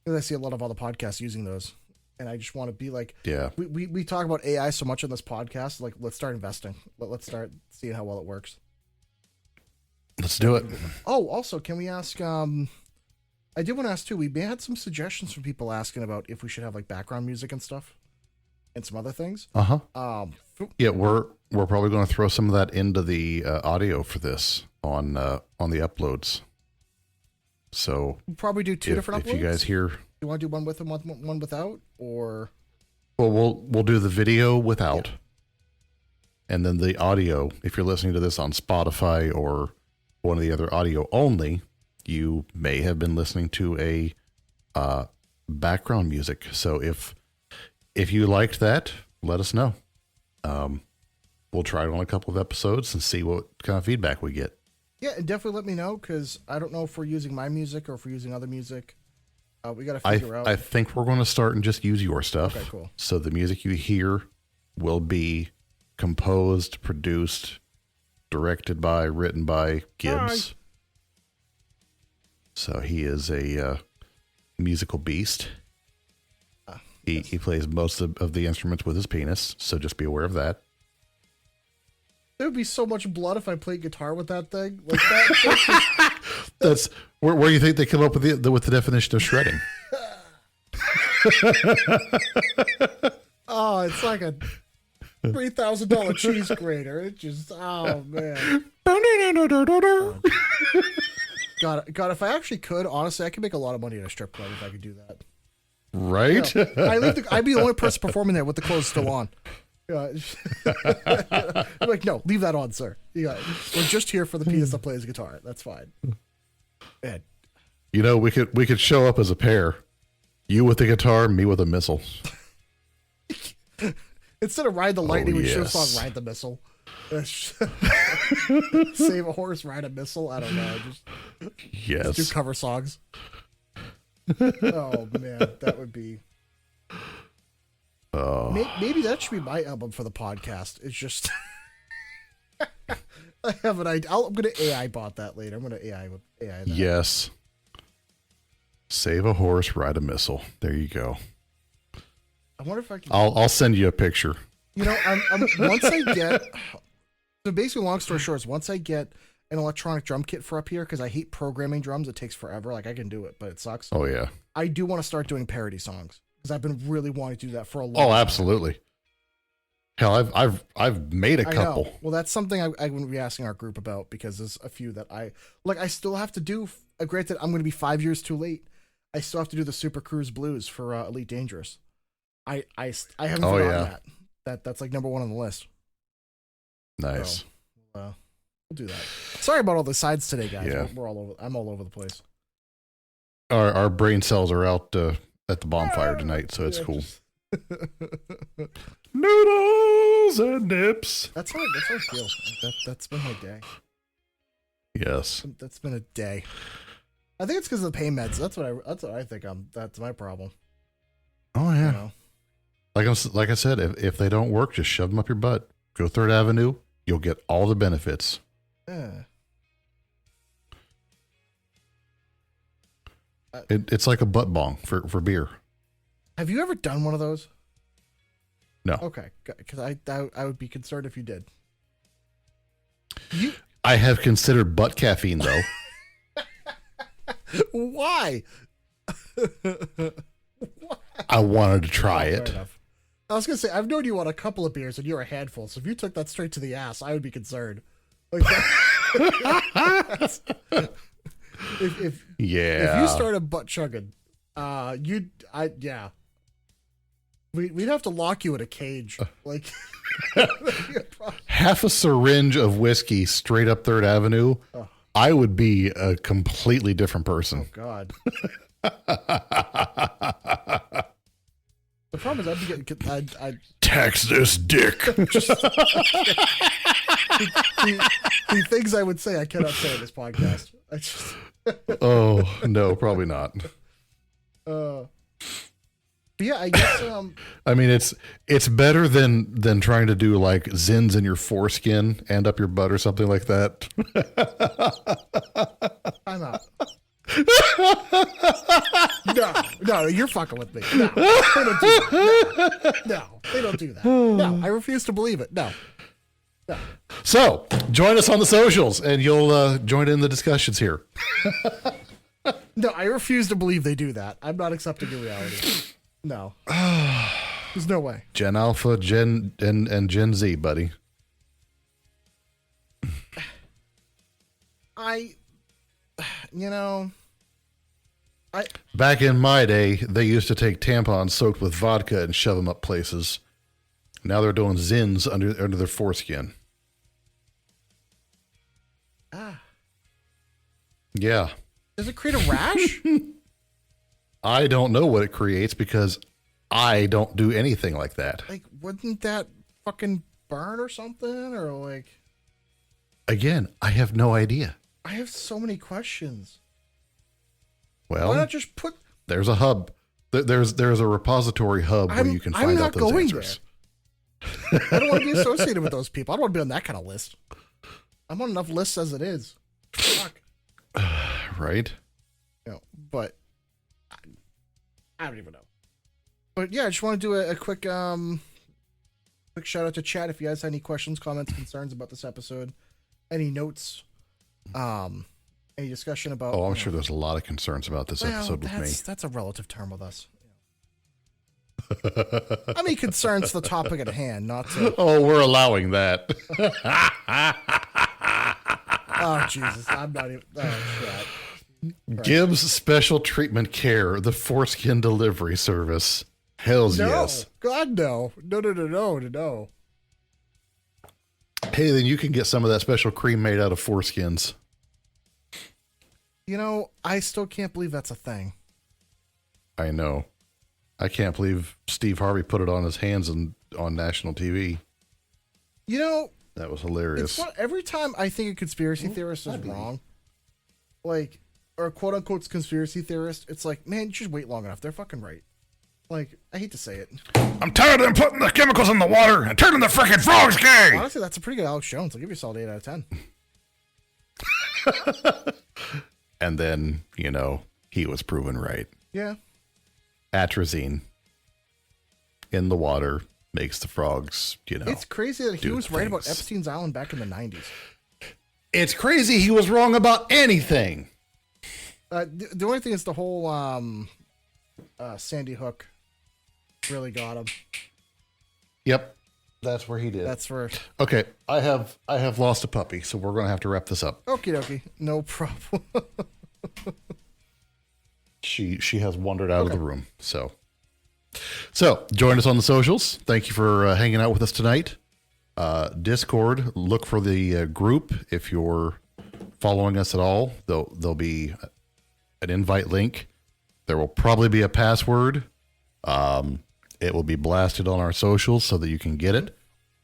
Because I see a lot of other podcasts using those, and I just want to be like, yeah, we talk about AI so much on this podcast. Like, let's start investing. Let's start seeing how well it works. Let's do it. Oh, also, can we ask? I did want to ask too. We had some suggestions from people asking about if we should have like background music and stuff, and some other things. Yeah, we're probably going to throw some of that into the audio for this on the uploads. So we'll probably do two different uploads. If you guys hear, you want to do one with and one without, or well, we'll do the video without, And then the audio, if you're listening to this on Spotify or one of the other audio only, you may have been listening to a background music. So if you liked that, let us know. We'll try it on a couple of episodes and see what kind of feedback we get. Yeah, and definitely let me know, because I don't know if we're using my music or if we're using other music. We got to figure out. I think we're going to start and just use your stuff. Okay, cool. So the music you hear will be composed, produced, directed by, written by Gibbs. Hi. So he is a musical beast. He plays most of the instruments with his penis, so just be aware of that. There would be so much blood if I played guitar with that thing. Like that. That's where do you think they come up with the definition of shredding? Oh, it's like a $3,000 cheese grater. It just, oh man. God, if I actually could, honestly, I could make a lot of money at a strip club if I could do that. Right? You know, I'd be the only person performing there with the clothes still on. I'm like, no, leave that on, sir. We're just here for the penis that plays guitar. That's fine. Man. You know, we could show up as a pair. You with the guitar, me with a missile. Instead of Ride the Lightning, we should have yes. song Ride the Missile. Save a horse, ride a missile. I don't know. Yes. Just do cover songs. Oh man, that would be. Maybe that should be my album for the podcast. It's just I have an idea. I'm gonna AI bot that later. I'm gonna AI that. Yes. Save a horse, ride a missile. There you go. I wonder if I can. I'll send you a picture. You know, I'm once I get. So basically, long story short, is once I get an electronic drum kit for up here, because I hate programming drums. It takes forever. Like I can do it, but it sucks. Oh yeah. I do want to start doing parody songs, because I've been really wanting to do that for a long Oh, time. absolutely. Hell, I've made a couple. I know. Well, that's something I would be asking our group about, because there's a few that I still have to do. Granted, I'm going to be 5 years too late. I still have to do the Super Cruise Blues for Elite Dangerous. I haven't forgotten that. That's like number one on the list. Nice. So, we'll do that. Sorry about all the sides today, guys. Yeah. We're all over. I'm all over the place. Our brain cells are out at the bonfire tonight, so it's cool. Noodles and nips. That's how I feel. That's been my day. Yes. That's been a day. I think it's because of the pain meds. That's what I think. That's my problem. Oh yeah. You know? Like I said, if they don't work, just shove them up your butt. Go 3rd Avenue. You'll get all the benefits. Yeah. It's like a butt bong for beer. Have you ever done one of those? No. Okay, because I would be concerned if you did. I have considered butt caffeine though. Why? I wanted to try Fair it. enough. I was gonna say, I've known you on a couple of beers and you're a handful, so if you took that straight to the ass, I would be concerned. Like if you started butt chugging, we'd have to lock you in a cage. Like half a syringe of whiskey straight up 3rd Avenue, I would be a completely different person. Oh God. The problem is I'd Tax this dick. the things I would say I cannot say in this podcast. Oh no, probably not. But yeah, I guess I mean, it's better than trying to do like zins in your foreskin and up your butt or something like that. I'm out. No, you're fucking with me. No, they don't do that. No, I refuse to believe it. No. So join us on the socials and you'll join in the discussions here. No, I refuse to believe they do that. I'm not accepting your reality. No. There's no way. Gen Alpha, Gen and Gen Z, buddy. Back in my day, they used to take tampons soaked with vodka and shove them up places. Now they're doing zins under their foreskin. Ah. Yeah. Does it create a rash? I don't know what it creates because I don't do anything like that. Like, wouldn't that fucking burn or something? Or like... Again, I have no idea. I have so many questions. Well, why not just put... There's a hub. There's a repository hub where you can find out those answers. There. I don't want to be associated with those people. I don't want to be on that kind of list. I'm on enough lists as it is. Fuck. Right? You know, but I don't even know. But yeah, I just want to do a quick shout out to chat if you guys have any questions, comments, concerns about this episode, any notes, any discussion about. Oh, I'm sure there's a lot of concerns about this episode with me. That's a relative term with us. I mean, concerns to the topic at hand, not to. Oh, we're allowing that. Oh Jesus, I'm not even. Oh shit. Right. Gibbs Special Treatment Care, the foreskin delivery service. Hells yes. God no. No. Hey, then you can get some of that special cream made out of foreskins. You know, I still can't believe that's a thing. I know. I can't believe Steve Harvey put it on his hands on national TV. You know, that was hilarious. Every time I think a conspiracy theorist is wrong, like, or a quote unquote conspiracy theorist, it's like, man, you should wait long enough. They're fucking right. Like, I hate to say it. I'm tired of them putting the chemicals in the water and turning the freaking frogs gay. Honestly, that's a pretty good Alex Jones. I'll give you a solid 8 out of 10. And then, he was proven right. Yeah. Atrazine in the water makes the frogs, It's crazy that he was right about Epstein's Island back in the 90s. It's crazy he was wrong about anything. The only thing is the whole Sandy Hook really got him. Yep. That's where he did. That's where. Okay, I have lost a puppy, so we're going to have to wrap this up. Okie dokie. No problem. She has wandered out of the room. So join us on the socials. Thank you for hanging out with us tonight. Discord, look for the group. If you're following us at all, there'll be an invite link. There will probably be a password. It will be blasted on our socials so that you can get it.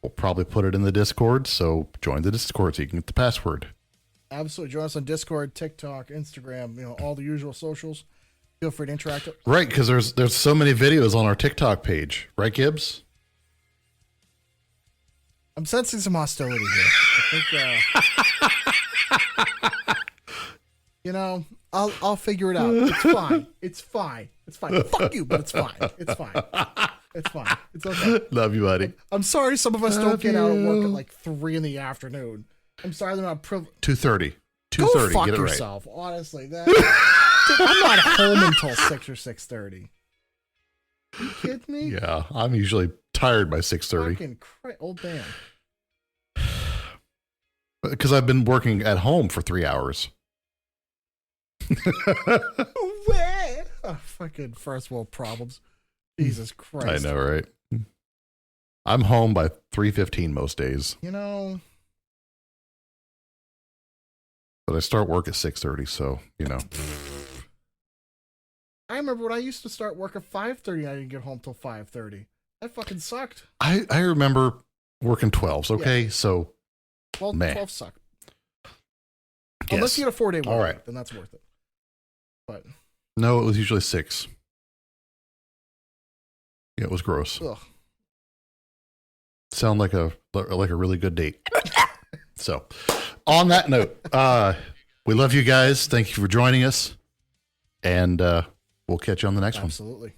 We'll probably put it in the Discord, so join the Discord so you can get the password. Absolutely. Join us on Discord, TikTok, Instagram, all the usual socials. Feel free to interact. Right, because there's so many videos on our TikTok page. Right, Gibbs? I'm sensing some hostility here. I think, I'll figure it out. It's fine. Fuck you, but it's fine. It's fine. It's okay. Love you, buddy. I'm sorry some of us don't get out of work at like 3 in the afternoon. I'm sorry they're not privileged. 2:30. Go fuck get it yourself. Right. Honestly, dude, I'm not home until 6 or 6:30. Are you kidding me? Yeah, I'm usually tired by 6:30. Fucking old man. Because I've been working at home for 3 hours. Fucking first world problems. Jesus Christ. I know, right? I'm home by 3:15 most days. But I start work at 6:30, so, I remember when I used to start work at 5:30 and I didn't get home till 5:30. That fucking sucked. I remember working 12s, okay? Yeah. So, 12 sucked. Yes. Unless you get a 4-day work, all right, then that's worth it. But no, it was usually 6. Yeah, it was gross. Ugh. Sound like a really good date. So, on that note, we love you guys. Thank you for joining us, and we'll catch you on the next one. Absolutely.